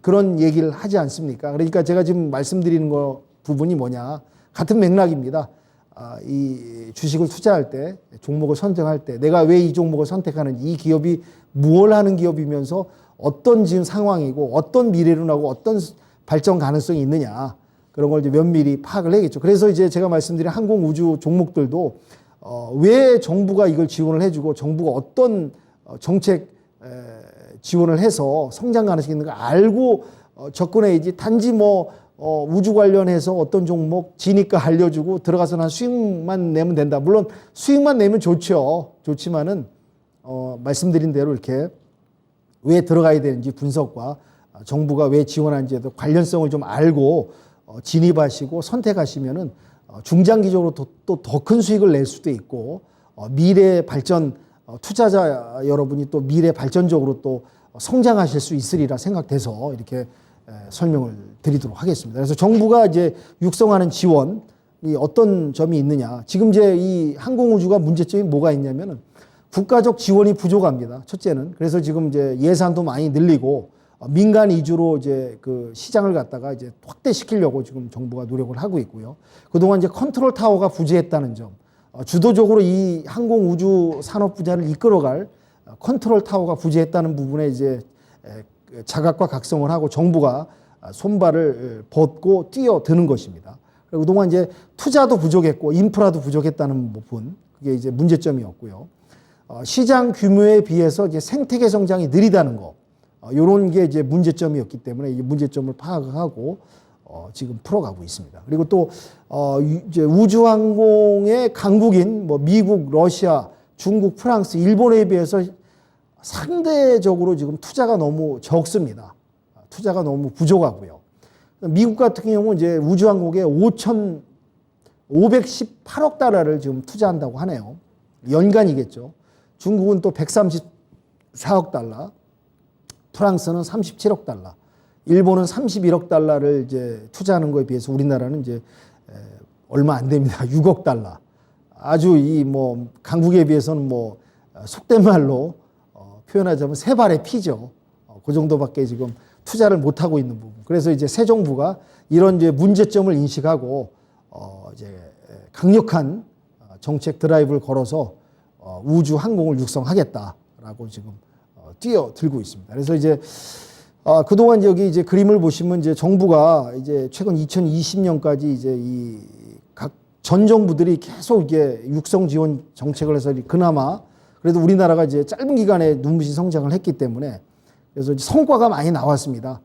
그런 얘기를 하지 않습니까? 그러니까 제가 지금 말씀드리는 부분이 뭐냐, 같은 맥락입니다. 이 주식을 투자할 때, 종목을 선택할 때 내가 왜 이 종목을 선택하는지, 이 기업이 무엇을 하는 기업이면서 어떤 지금 상황이고 어떤 미래로 나고 어떤 발전 가능성이 있느냐, 그런 걸 이제 면밀히 파악을 해야겠죠. 그래서 이제 제가 말씀드린 항공 우주 종목들도 왜 정부가 이걸 지원을 해주고 정부가 어떤 정책 지원을 해서 성장 가능성이 있는가 알고 접근해야지, 단지 뭐 우주 관련해서 어떤 종목 지니까 알려주고 들어가서 난 수익만 내면 된다. 물론 수익만 내면 좋죠. 좋지만은 말씀드린 대로 이렇게 왜 들어가야 되는지 분석과 정부가 왜 지원하는지에도 관련성을 좀 알고 진입하시고 선택하시면은 중장기적으로 또 더 큰 수익을 낼 수도 있고, 미래 발전, 투자자 여러분이 또 미래 발전적으로 또 성장하실 수 있으리라 생각돼서 이렇게 설명을 드리도록 하겠습니다. 그래서 정부가 이제 육성하는 지원이 어떤 점이 있느냐. 지금 이제 이 항공우주가 문제점이 뭐가 있냐면은 국가적 지원이 부족합니다. 첫째는. 그래서 지금 이제 예산도 많이 늘리고 민간 위주로 이제 그 시장을 갖다가 이제 확대시키려고 지금 정부가 노력을 하고 있고요. 그동안 이제 컨트롤 타워가 부재했다는 점, 주도적으로 이 항공 우주 산업 분야를 이끌어갈 컨트롤 타워가 부재했다는 부분에 이제 자각과 각성을 하고 정부가 손발을 벗고 뛰어드는 것입니다. 그리고 그동안 이제 투자도 부족했고 인프라도 부족했다는 부분, 그게 이제 문제점이었고요. 시장 규모에 비해서 이제 생태계 성장이 느리다는 거, 이런 게 이제 문제점이었기 때문에 이 문제점을 파악하고 지금 풀어가고 있습니다. 그리고 또 이제 우주항공의 강국인 뭐 미국, 러시아, 중국, 프랑스, 일본에 비해서 상대적으로 지금 투자가 너무 적습니다. 투자가 너무 부족하고요. 미국 같은 경우는 이제 우주항공에 518억 달러를 지금 투자한다고 하네요. 연간이겠죠. 중국은 또 134억 달러, 프랑스는 37억 달러, 일본은 31억 달러를 이제 투자하는 것에 비해서 우리나라는 이제 얼마 안 됩니다. 6억 달러. 아주 이 뭐 강국에 비해서는 뭐 속된 말로 표현하자면 세 발의 피죠. 그 정도밖에 지금 투자를 못 하고 있는 부분. 그래서 이제 새 정부가 이런 이제 문제점을 인식하고 이제 강력한 정책 드라이브를 걸어서 우주 항공을 육성하겠다라고 지금 뛰어들고 있습니다. 그래서 이제 그동안 여기 이제 그림을 보시면 이제 정부가 이제 최근 2020년까지 이제 이 각 전 정부들이 계속 이게 육성 지원 정책을 해서 그나마 그래도 우리나라가 이제 짧은 기간에 눈부신 성장을 했기 때문에 그래서 성과가 많이 나왔습니다.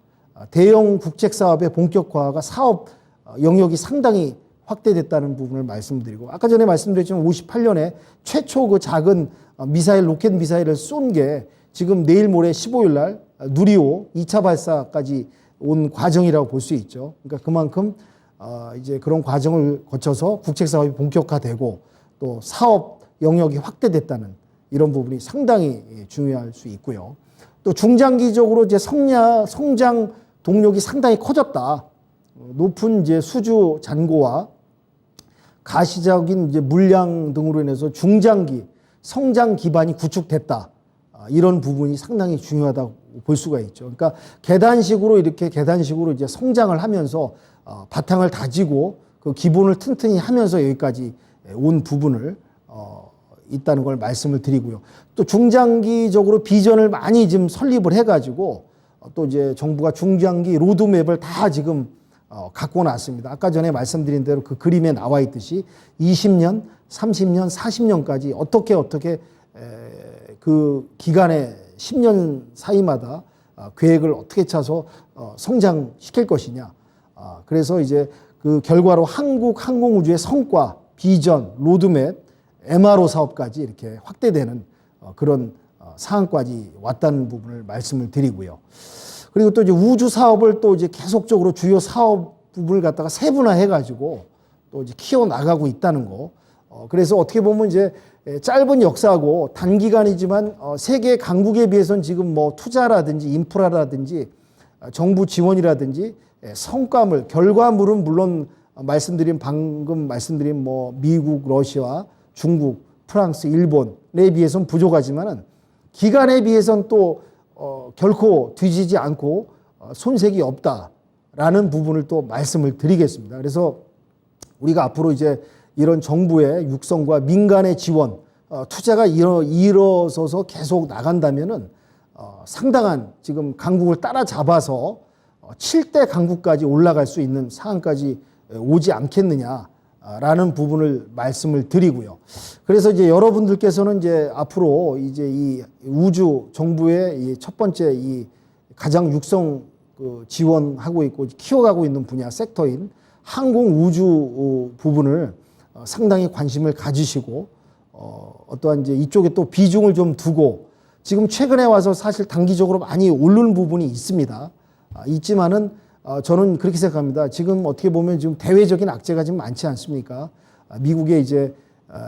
대형 국책 사업의 본격화가 사업 영역이 상당히 확대됐다는 부분을 말씀드리고, 아까 전에 말씀드렸지만 58년에 최초 그 작은 미사일, 로켓 미사일을 쏜 게 지금 내일 모레 15일 날 누리호 2차 발사까지 온 과정이라고 볼 수 있죠. 그러니까 그만큼 이제 그런 과정을 거쳐서 국책 사업이 본격화되고 또 사업 영역이 확대됐다는 이런 부분이 상당히 중요할 수 있고요. 또 중장기적으로 이제 성장 동력이 상당히 커졌다. 높은 이제 수주 잔고와 가시적인 이제 물량 등으로 인해서 중장기 성장 기반이 구축됐다. 이런 부분이 상당히 중요하다고 볼 수가 있죠. 그러니까 계단식으로 이제 성장을 하면서 바탕을 다지고 그 기본을 튼튼히 하면서 여기까지 온 부분을 있다는 걸 말씀을 드리고요. 또 중장기적으로 비전을 많이 지금 설립을 해가지고 또 이제 정부가 중장기 로드맵을 다 지금 갖고 났습니다. 아까 전에 말씀드린 대로 그 그림에 나와 있듯이 20년, 30년, 40년까지 어떻게 그 기간에 10년 사이마다 계획을 어떻게 짜서 성장시킬 것이냐. 그래서 이제 그 결과로 한국 항공우주의 성과, 비전, 로드맵, MRO 사업까지 이렇게 확대되는 그런 사항까지 왔다는 부분을 말씀을 드리고요. 그리고 또 이제 우주 사업을 또 이제 계속적으로 주요 사업 부분을 갖다가 세분화해가지고 또 이제 키워 나가고 있다는 거. 그래서 어떻게 보면 이제 짧은 역사고 단기간이지만 세계 강국에 비해서는 지금 뭐 투자라든지 인프라라든지 정부 지원이라든지 성과물, 결과물은 물론 방금 말씀드린 뭐 미국, 러시아, 중국, 프랑스, 일본에 비해서는 부족하지만은 기간에 비해서는 또 결코 뒤지지 않고 손색이 없다라는 부분을 또 말씀을 드리겠습니다. 그래서 우리가 앞으로 이제 이런 정부의 육성과 민간의 지원, 투자가 일어서서 계속 나간다면은 상당한 지금 강국을 따라잡아서 7대 강국까지 올라갈 수 있는 상황까지 오지 않겠느냐라는 부분을 말씀을 드리고요. 그래서 이제 여러분들께서는 이제 앞으로 이제 이 우주 정부의 이 첫 번째 이 가장 육성 지원하고 있고 키워가고 있는 분야 섹터인 항공 우주 부분을 상당히 관심을 가지시고 어떠한 이제 이쪽에 또 비중을 좀 두고 지금 최근에 와서 사실 단기적으로 많이 오르는 부분이 있습니다. 있지만은 저는 그렇게 생각합니다. 지금 어떻게 보면 지금 대외적인 악재가 지금 많지 않습니까? 미국의 이제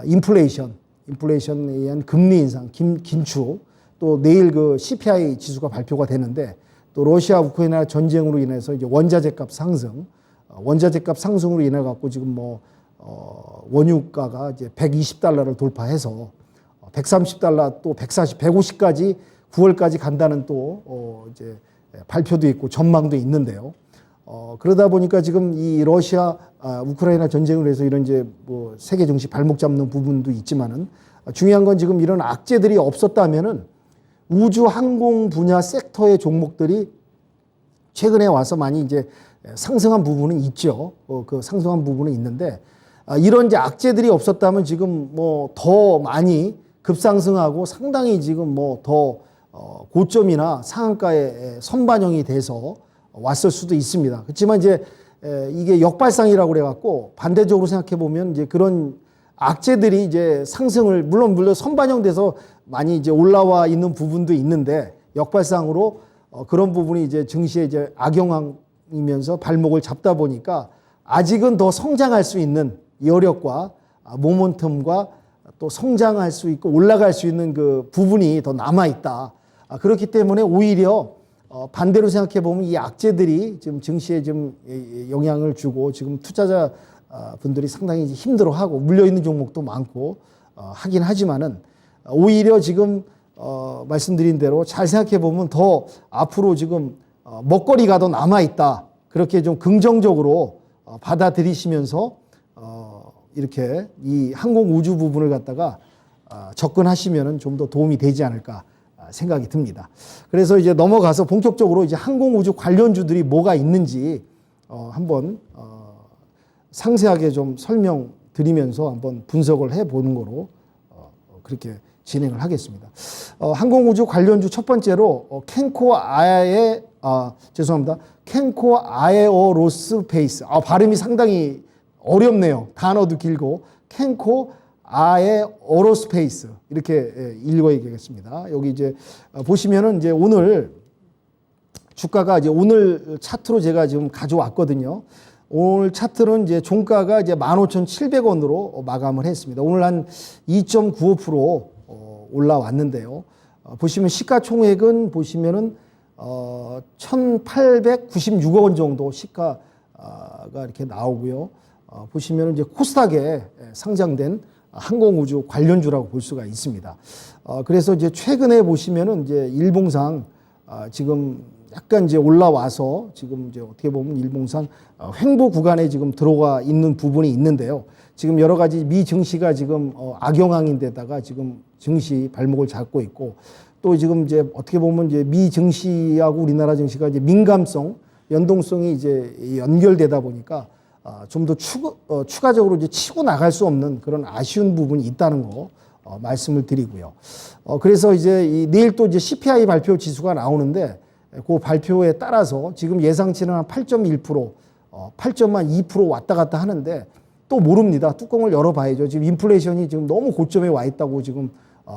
인플레이션에 의한 금리 인상, 긴축, 또 내일 그 CPI 지수가 발표가 되는데 또 러시아 우크라이나 전쟁으로 인해서 이제 원자재 값 상승으로 인해 갖고 지금 뭐 원유가가 이제 120달러를 돌파해서 130달러 또 140, 150까지 9월까지 간다는 또 이제 발표도 있고 전망도 있는데요. 그러다 보니까 지금 이 러시아, 우크라이나 전쟁을 해서 이런 이제 뭐 세계 증시 발목 잡는 부분도 있지만은 중요한 건 지금 이런 악재들이 없었다면은 우주 항공 분야 섹터의 종목들이 최근에 와서 많이 이제 상승한 부분은 있죠. 그 상승한 부분은 있는데 이런 이제 악재들이 없었다면 지금 뭐 더 많이 급상승하고 상당히 지금 뭐 더 고점이나 상한가에 선반영이 돼서 왔을 수도 있습니다. 그렇지만 이제 이게 역발상이라고 그래갖고 반대적으로 생각해 보면 이제 그런 악재들이 이제 상승을 물론 선반영돼서 많이 이제 올라와 있는 부분도 있는데 역발상으로 그런 부분이 이제 증시에 이제 악영향이면서 발목을 잡다 보니까 아직은 더 성장할 수 있는 여력과 모멘텀과 또 성장할 수 있고 올라갈 수 있는 그 부분이 더 남아 있다. 그렇기 때문에 오히려 반대로 생각해 보면 이 악재들이 지금 증시에 좀 영향을 주고 지금 투자자 분들이 상당히 힘들어하고 물려있는 종목도 많고 하긴 하지만은 오히려 지금 말씀드린 대로 잘 생각해 보면 더 앞으로 지금 먹거리가 더 남아 있다. 그렇게 좀 긍정적으로 받아들이시면서 이렇게 이 항공 우주 부분을 갖다가 접근하시면은 좀 더 도움이 되지 않을까 생각이 듭니다. 그래서 이제 넘어가서 본격적으로 이제 항공 우주 관련주들이 뭐가 있는지 한번 상세하게 좀 설명드리면서 한번 분석을 해보는 거로 그렇게 진행을 하겠습니다. 항공 우주 관련주 첫 번째로 캔코 아에어로스페이스. 발음이 상당히 어렵네요. 단어도 길고 캔코 아에어로스페이스 이렇게 읽어야겠습니다. 여기 이제 보시면은 이제 오늘 주가가 이제 오늘 차트로 제가 지금 가져왔거든요. 오늘 차트는 이제 종가가 이제 15,700원으로 마감을 했습니다. 오늘 한 2.95% 올라왔는데요. 보시면 시가총액은 보시면은 1,896억 원 정도 시가가 이렇게 나오고요. 보시면은 이제 코스닥에 상장된 항공우주 관련주라고 볼 수가 있습니다. 그래서 이제 최근에 보시면은 이제 일봉상 지금 약간 이제 올라와서 지금 이제 어떻게 보면 일봉상 횡보 구간에 지금 들어가 있는 부분이 있는데요. 지금 여러 가지 미 증시가 지금 악영향인데다가 지금 증시 발목을 잡고 있고 또 지금 이제 어떻게 보면 이제 미 증시하고 우리나라 증시가 이제 민감성, 연동성이 이제 연결되다 보니까 좀 더 추가적으로 이제 치고 나갈 수 없는 그런 아쉬운 부분이 있다는 거 말씀을 드리고요. 그래서 이제 내일 또 이제 CPI 발표 지수가 나오는데 그 발표에 따라서 지금 예상치는 한 8.1%, 8.2% 왔다 갔다 하는데 또 모릅니다. 뚜껑을 열어봐야죠. 지금 인플레이션이 지금 너무 고점에 와 있다고 지금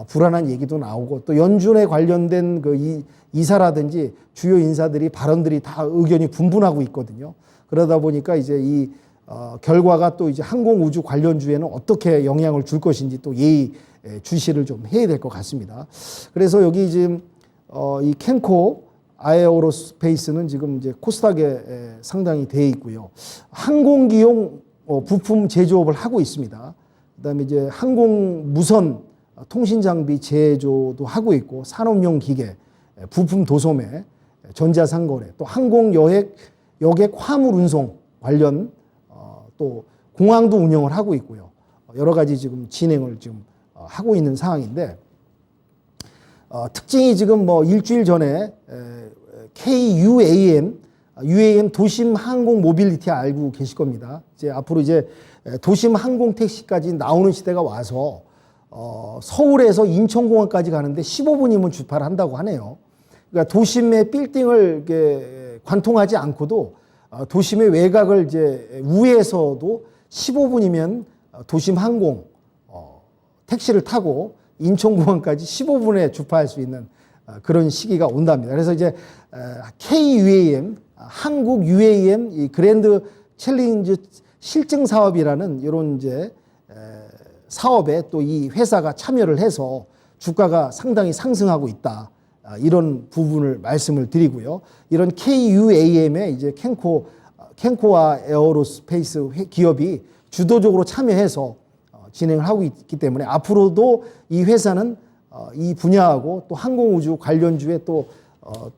불안한 얘기도 나오고 또 연준에 관련된 그 이사라든지 주요 인사들이 발언들이 다 의견이 분분하고 있거든요. 그러다 보니까 이제 이 결과가 또 이제 항공우주 관련주에는 어떻게 영향을 줄 것인지 또 예의 주시를 좀 해야 될 것 같습니다. 그래서 여기 지금 이 캔코 아에어로스페이스는 지금 이제 코스닥에 상당히 돼 있고요. 항공기용 부품 제조업을 하고 있습니다. 그다음에 이제 항공 무선 통신 장비 제조도 하고 있고 산업용 기계, 부품 도소매, 전자상거래, 또 항공 여객 화물 운송 관련 또 공항도 운영을 하고 있고요. 여러 가지 지금 진행을 지금 하고 있는 상황인데 특징이 지금 뭐 일주일 전에 UAM 도심 항공 모빌리티 알고 계실 겁니다. 이제 앞으로 이제 도심 항공 택시까지 나오는 시대가 와서 서울에서 인천공항까지 가는데 15분이면 주파를 한다고 하네요. 그러니까 도심의 빌딩을 이렇게 관통하지 않고도 도심의 외곽을 이제 우회해서도 15분이면 도심 항공 택시를 타고 인천공항까지 15분에 주파할 수 있는 그런 시기가 온답니다. 그래서 이제 KUAM, 한국 UAM 이 그랜드 챌린지 실증 사업이라는 이런 이제 사업에 또 이 회사가 참여를 해서 주가가 상당히 상승하고 있다. 이런 부분을 말씀을 드리고요. 이런 KUAM에 이제 캔코와 에어로스페이스 기업이 주도적으로 참여해서 진행을 하고 있기 때문에 앞으로도 이 회사는 이 분야하고 또 항공우주 관련주에 또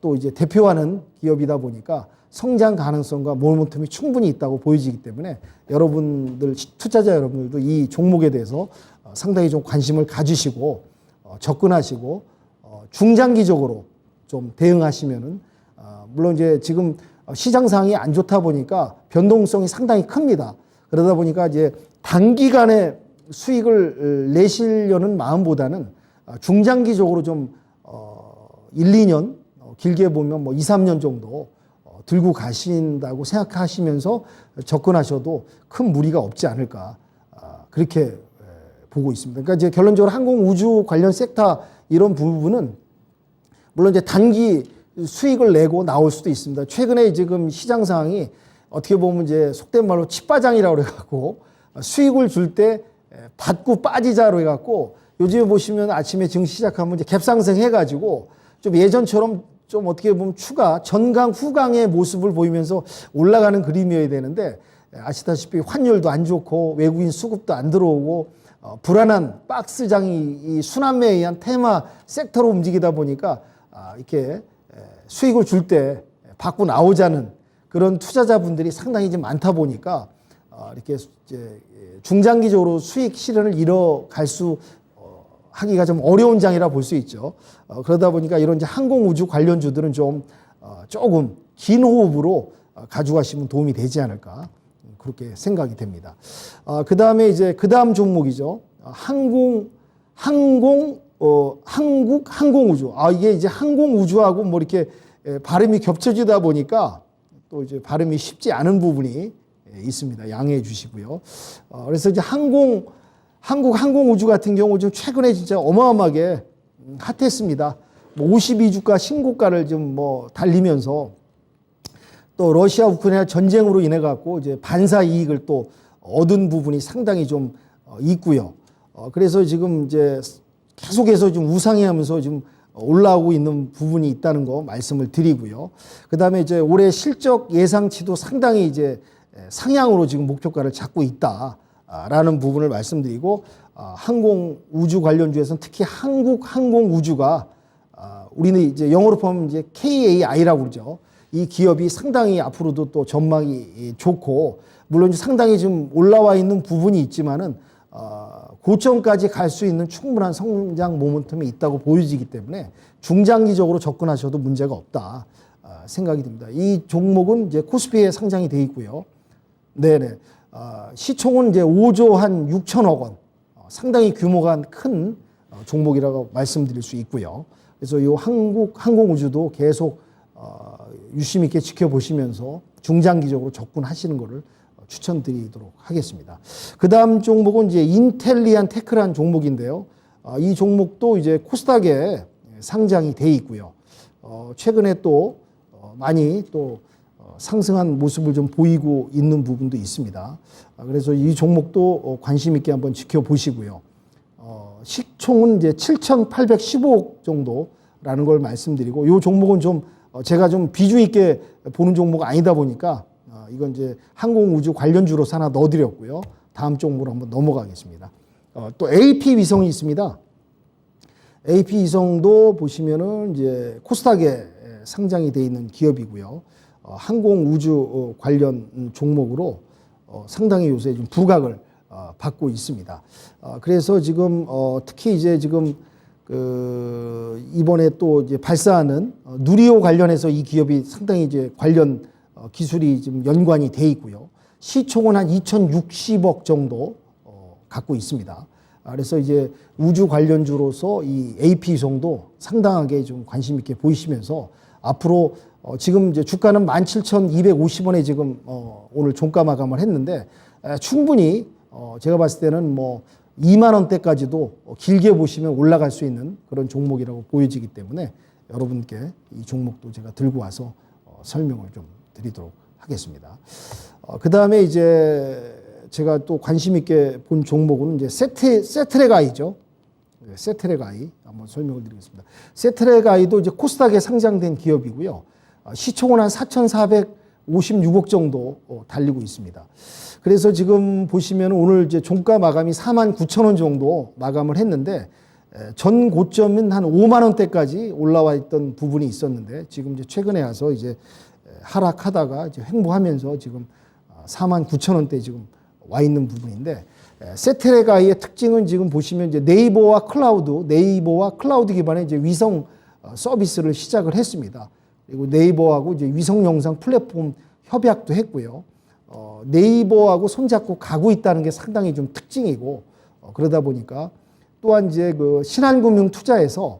또 이제 대표하는 기업이다 보니까 성장 가능성과 모멘텀이 충분히 있다고 보여지기 때문에 여러분들, 투자자 여러분들도 이 종목에 대해서 상당히 좀 관심을 가지시고 접근하시고 중장기적으로 좀 대응하시면은, 물론 이제 지금 시장 상황이 안 좋다 보니까 변동성이 상당히 큽니다. 그러다 보니까 이제 단기간에 수익을 내시려는 마음보다는 중장기적으로 좀 1, 2년, 길게 보면 뭐 2, 3년 정도 들고 가신다고 생각하시면서 접근하셔도 큰 무리가 없지 않을까, 그렇게 보고 있습니다. 그러니까 이제 결론적으로 항공 우주 관련 섹터 이런 부분은 물론 이제 단기 수익을 내고 나올 수도 있습니다. 최근에 지금 시장 상황이 어떻게 보면 이제 속된 말로 칩바장이라고 그래갖고 수익을 줄 때 받고 빠지자로 해갖고 요즘에 보시면 아침에 증시 시작하면 이제 갭상승 해가지고 좀 예전처럼 좀 어떻게 보면 전강 후강의 모습을 보이면서 올라가는 그림이어야 되는데, 아시다시피 환율도 안 좋고 외국인 수급도 안 들어오고 불안한 박스장이 이 순환매에 의한 테마 섹터로 움직이다 보니까 이렇게 수익을 줄 때 받고 나오자는 그런 투자자분들이 상당히 좀 많다 보니까 이렇게 이제 중장기적으로 수익 실현을 이뤄갈 수 하기가 좀 어려운 장이라 볼 수 있죠. 그러다 보니까 이런 이제 항공우주 관련주들은 좀 조금 긴 호흡으로 가져가시면 도움이 되지 않을까, 그렇게 생각이 됩니다. 그 다음에 이제 그 다음 종목이죠. 한국 항공우주. 이게 이제 항공우주하고 뭐 이렇게 발음이 겹쳐지다 보니까 또 이제 발음이 쉽지 않은 부분이 있습니다. 양해해 주시고요. 그래서 이제 한국 항공우주 같은 경우 좀 최근에 진짜 어마어마하게 핫했습니다. 뭐 52주가 신고가를 좀 뭐 달리면서 또 러시아 우크라이나 전쟁으로 인해 갖고 이제 반사 이익을 또 얻은 부분이 상당히 좀 있고요. 그래서 지금 이제 계속해서 좀 우상향하면서 좀 올라오고 있는 부분이 있다는 거 말씀을 드리고요. 그 다음에 이제 올해 실적 예상치도 상당히 이제 상향으로 지금 목표가를 잡고 있다라는 부분을 말씀드리고, 항공 우주 관련주에서는 특히 한국 항공 우주가 우리는 이제 영어로 보면 이제 KAI라고 그러죠. 이 기업이 상당히 앞으로도 또 전망이 좋고, 물론 상당히 좀 올라와 있는 부분이 있지만은 고점까지 갈 수 있는 충분한 성장 모멘텀이 있다고 보여지기 때문에 중장기적으로 접근하셔도 문제가 없다 생각이 듭니다. 이 종목은 이제 코스피에 상장이 돼 있고요. 네네. 시총은 이제 5조 한 6천억 원. 상당히 규모가 큰 종목이라고 말씀드릴 수 있고요. 그래서 이 항공우주도 계속 유심 있게 지켜보시면서 중장기적으로 접근하시는 것을 추천드리도록 하겠습니다. 그 다음 종목은 이제 인텔리안 테크란 종목인데요. 이 종목도 이제 코스닥에 상장이 돼 있고요. 최근에 또 많이 또 상승한 모습을 좀 보이고 있는 부분도 있습니다. 그래서 이 종목도 관심 있게 한번 지켜보시고요. 시총은 이제 7,815억 정도라는 걸 말씀드리고, 이 종목은 좀 제가 좀 비중 있게 보는 종목은 아니다 보니까 이건 이제 항공우주 관련주로서 하나 넣어드렸고요. 다음 종목으로 한번 넘어가겠습니다. 또 AP 위성이 있습니다. AP 위성도 보시면은 이제 코스닥에 상장이 되어 있는 기업이고요. 항공우주 관련 종목으로 상당히 요새 좀 부각을 받고 있습니다. 그래서 지금 특히 이제 지금 이번에 또 이제 발사하는 누리호 관련해서 이 기업이 상당히 이제 관련 기술이 지금 연관이 돼 있고요. 시총은 한 2,060억 정도 갖고 있습니다. 그래서 이제 우주 관련주로서 이 AP위성도 상당하게 좀 관심 있게 보이시면서 앞으로 지금 이제 주가는 17,250원에 지금 오늘 종가 마감을 했는데, 충분히 제가 봤을 때는 뭐 2만 원대까지도 길게 보시면 올라갈 수 있는 그런 종목이라고 보여지기 때문에 여러분께 이 종목도 제가 들고 와서 설명을 좀 드리도록 하겠습니다. 그 다음에 이제 제가 또 관심 있게 본 종목은 이제 세트렉아이죠. 세트렉아이 한번 설명을 드리겠습니다. 세트렉아이도 이제 코스닥에 상장된 기업이고요. 시총은 한 4,456억 정도 달리고 있습니다. 그래서 지금 보시면 오늘 이제 종가 마감이 49,000원 정도 마감을 했는데, 전 고점은 한 5만 원대까지 올라와 있던 부분이 있었는데 지금 이제 최근에 와서 이제 하락하다가 이제 횡보하면서 지금 4만 9천 원대 지금 와 있는 부분인데, 세테레가의 특징은 지금 보시면 이제 네이버와 클라우드 기반의 이제 위성 서비스를 시작을 했습니다. 그리고 네이버하고 이제 위성 영상 플랫폼 협약도 했고요. 네이버하고 손잡고 가고 있다는 게 상당히 좀 특징이고, 그러다 보니까 또한 이제 그 신한금융 투자에서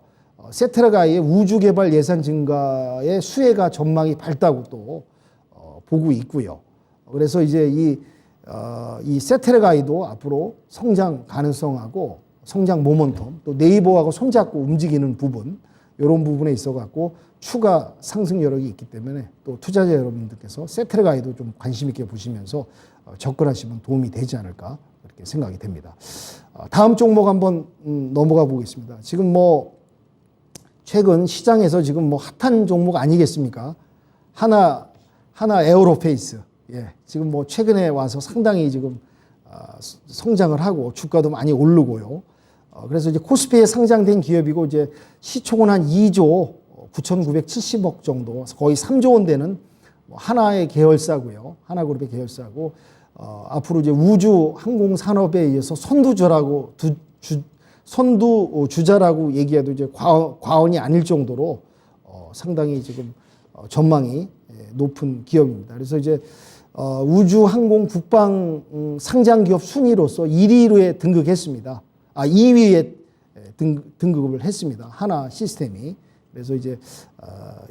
세테라가의 우주 개발 예산 증가의 수혜가 전망이 밝다고 또 보고 있고요. 그래서 이제 이 세테라가이도 앞으로 성장 가능성하고 성장 모멘텀, 또 네이버하고 손잡고 움직이는 부분, 이런 부분에 있어 갖고 추가 상승 여력이 있기 때문에 또 투자자 여러분들께서 세테라가이도 좀 관심 있게 보시면서 접근하시면 도움이 되지 않을까 그렇게 생각이 됩니다. 다음 종목 한번 넘어가 보겠습니다. 지금 뭐 최근 시장에서 지금 뭐 핫한 종목 아니겠습니까? 하나 에어로페이스. 예, 지금 뭐 최근에 와서 상당히 지금 성장을 하고 주가도 많이 오르고요. 그래서 이제 코스피에 상장된 기업이고 이제 시총은 한 2조 9,970억 정도, 거의 3조 원 되는 하나의 계열사고요. 하나그룹의 계열사고, 앞으로 이제 우주 항공 산업에 의해서 선두주자라고 얘기해도 이제 과언이 아닐 정도로 상당히 지금 전망이 높은 기업입니다. 그래서 이제 우주 항공 국방 상장 기업 순위로서 1위에 등극했습니다. 2위에 등급을 했습니다. 하나 시스템이. 그래서 이제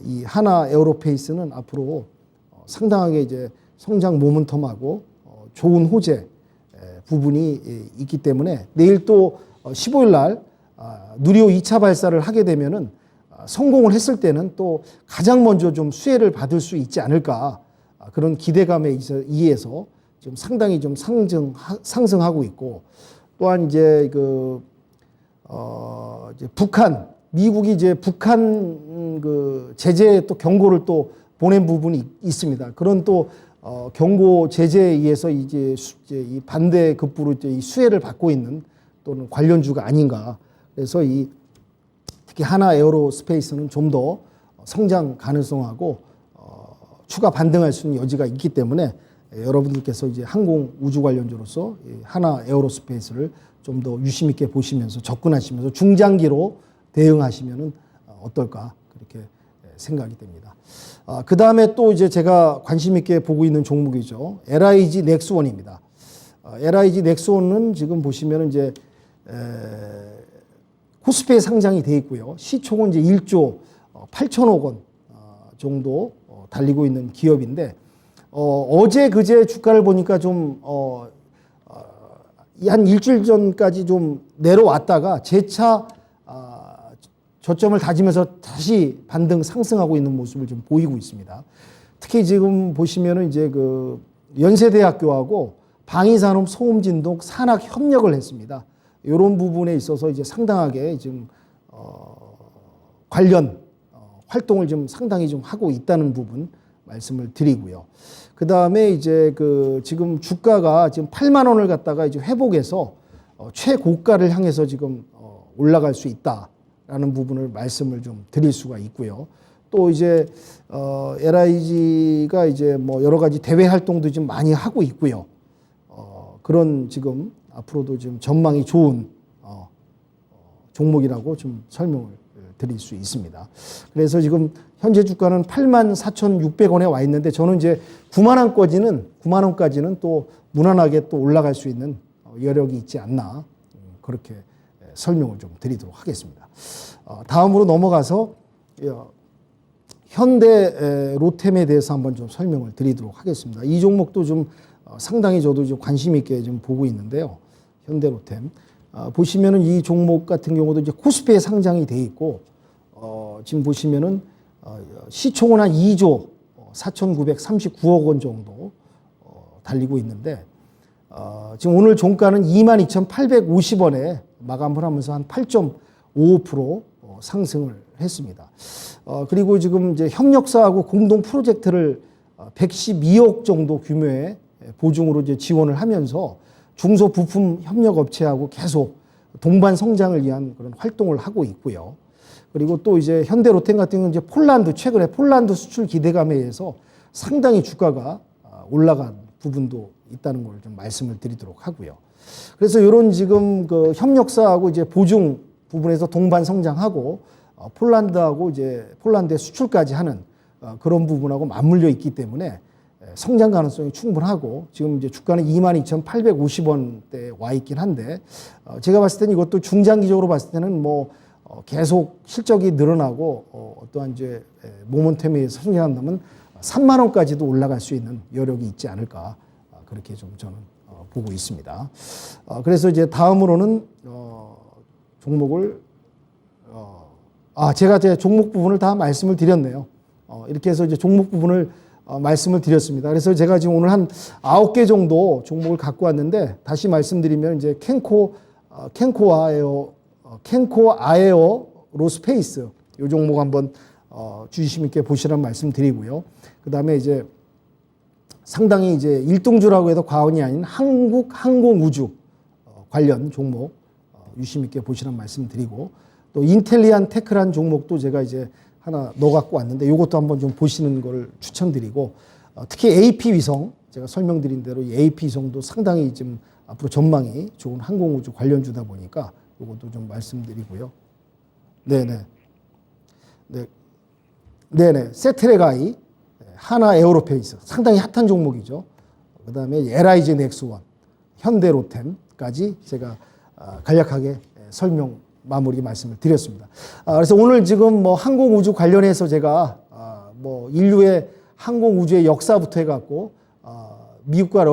이 하나 에어로페이스는 앞으로 상당하게 이제 성장 모멘텀하고 좋은 호재 부분이 있기 때문에 내일 또 15일 날 누리호 2차 발사를 하게 되면은 성공을 했을 때는 또 가장 먼저 좀 수혜를 받을 수 있지 않을까, 그런 기대감에 의해서 지금 상당히 좀 상승하고 있고, 또한 이제 이제 미국이 이제 북한 그 제재 또 경고를 또 보낸 부분이 있습니다. 그런 또 경고 제재에 의해서 이제 이 반대급부로 이제 이 수혜를 받고 있는 또는 관련주가 아닌가. 그래서 특히 하나 에어로스페이스는 좀 더 성장 가능성하고 추가 반등할 수 있는 여지가 있기 때문에 여러분들께서 이제 항공 우주 관련주로서 하나 에어로스페이스를 좀 더 유심 있게 보시면서 접근하시면서 중장기로 대응하시면은 어떨까 그렇게 생각이 됩니다. 그 다음에 또 이제 제가 관심 있게 보고 있는 종목이죠. LIG 넥스원입니다. LIG 넥스원은 지금 보시면은 이제 코스피에 상장이 돼 있고요. 시총은 이제 1조 8천억 원 정도 달리고 있는 기업인데, 어제 그제 주가를 보니까 좀 한 일주일 전까지 좀 내려왔다가 재차 저점을 다지면서 다시 반등 상승하고 있는 모습을 좀 보이고 있습니다. 특히 지금 보시면은 이제 그 연세대학교하고 방위산업 소음진동 산학 협력을 했습니다. 이런 부분에 있어서 이제 상당하게 지금 관련 활동을 좀 상당히 좀 하고 있다는 부분 말씀을 드리고요. 그 다음에 이제 지금 주가가 지금 8만 원을 갖다가 이제 회복해서 최고가를 향해서 지금 올라갈 수 있다라는 부분을 말씀을 좀 드릴 수가 있고요. 또 이제 LIG가 이제 뭐 여러 가지 대외 활동도 좀 많이 하고 있고요. 그런 지금 앞으로도 지금 전망이 좋은 종목이라고 좀 설명을 드릴 수 있습니다. 그래서 지금 현재 주가는 84,600원에 와 있는데, 저는 이제 9만 원까지는 또 무난하게 또 올라갈 수 있는 여력이 있지 않나, 그렇게 설명을 좀 드리도록 하겠습니다. 다음으로 넘어가서 현대 로템에 대해서 한번 좀 설명을 드리도록 하겠습니다. 이 종목도 좀 상당히 저도 좀 관심 있게 좀 보고 있는데요. 현대 로템 보시면은 이 종목 같은 경우도 이제 코스피에 상장이 돼 있고, 지금 보시면은 시총은 한 2조 4,939억 원 정도 달리고 있는데, 지금 오늘 종가는 22,850원에 마감을 하면서 한 8.55% 상승을 했습니다. 그리고 지금 이제 협력사하고 공동 프로젝트를 112억 정도 규모의 보증으로 이제 지원을 하면서 중소 부품 협력 업체하고 계속 동반 성장을 위한 그런 활동을 하고 있고요. 그리고 또 이제 현대로템 같은 경우는 이제 최근에 폴란드 수출 기대감에 의해서 상당히 주가가 올라간 부분도 있다는 걸 좀 말씀을 드리도록 하고요. 그래서 이런 지금 그 협력사하고 이제 보증 부분에서 동반 성장하고 폴란드하고 이제 폴란드에 수출까지 하는 그런 부분하고 맞물려 있기 때문에 성장 가능성이 충분하고 지금 이제 주가는 22,850원대에 와 있긴 한데 제가 봤을 때는 이것도 중장기적으로 봤을 때는 뭐 계속 실적이 늘어나고 어떠한 이제 모멘텀에 의해서 성장한다면 3만 원까지도 올라갈 수 있는 여력이 있지 않을까 그렇게 좀 저는 보고 있습니다. 그래서 이제 다음으로는 종목을 제가 제 종목 부분을 다 말씀을 드렸네요. 이렇게 해서 이제 종목 부분을 말씀을 드렸습니다. 그래서 제가 지금 오늘 한 9개 정도 종목을 갖고 왔는데 다시 말씀드리면 이제 캔코 아에어 로스페이스 이 종목 한번 주의심 있게 보시라는 말씀 드리고요. 그 다음에 이제 상당히 이제 일동주라고 해도 과언이 아닌 한국 항공우주 관련 종목 유심 있게 보시라는 말씀 드리고 또 인텔리안 테크란 종목도 제가 이제 하나 넣어 갖고 왔는데 이것도 한번 좀 보시는 걸 추천드리고 특히 AP 위성 제가 설명드린 대로 이 AP 위성도 상당히 지금 앞으로 전망이 좋은 항공우주 관련주다 보니까 이것도 좀 말씀드리고요. 네네. 세트레가이, 하나 에어로페이스 상당히 핫한 종목이죠. 그 다음에 LIG 넥스원, 현대로템까지 제가 간략하게 설명 마무리 말씀을 드렸습니다. 그래서 오늘 지금 뭐 항공우주 관련해서 제가 뭐 인류의 항공우주의 역사부터 해갖고 미국과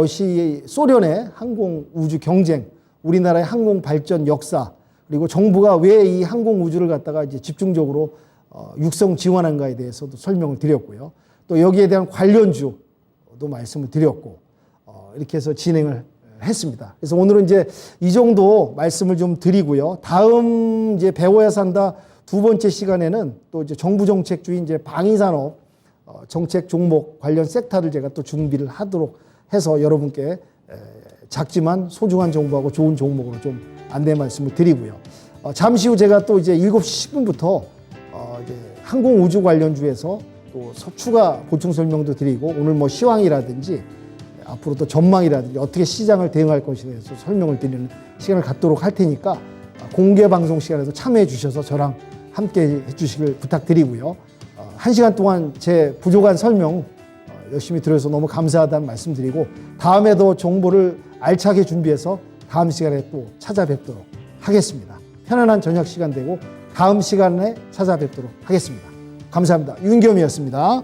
소련의 항공우주 경쟁, 우리나라의 항공 발전 역사, 그리고 정부가 왜 이 항공우주를 갖다가 이제 집중적으로 육성 지원한가에 대해서도 설명을 드렸고요. 또 여기에 대한 관련주도 말씀을 드렸고 이렇게 해서 진행을 했습니다. 그래서 오늘은 이제 이 정도 말씀을 좀 드리고요. 다음 이제 배워야 산다 두 번째 시간에는 또 이제 정부 정책주인 이제 방위산업 정책 종목 관련 섹터를 제가 또 준비를 하도록 해서 여러분께 작지만 소중한 정보하고 좋은 종목으로 좀 안내 말씀을 드리고요. 잠시 후 제가 또 이제 7시 10분부터 이제 항공우주 관련주에서 또 추가 보충 설명도 드리고 오늘 뭐 시황이라든지 앞으로 또 전망이라든지 어떻게 시장을 대응할 것에 대해서 설명을 드리는 시간을 갖도록 할 테니까 공개 방송 시간에도 참여해 주셔서 저랑 함께 해 주시길 부탁드리고요. 1시간 동안 제 부족한 설명 열심히 들어서 너무 감사하다는 말씀드리고 다음에도 정보를 알차게 준비해서 다음 시간에 또 찾아뵙도록 하겠습니다. 편안한 저녁 시간 되고 다음 시간에 찾아뵙도록 하겠습니다. 감사합니다. 윤겸이었습니다.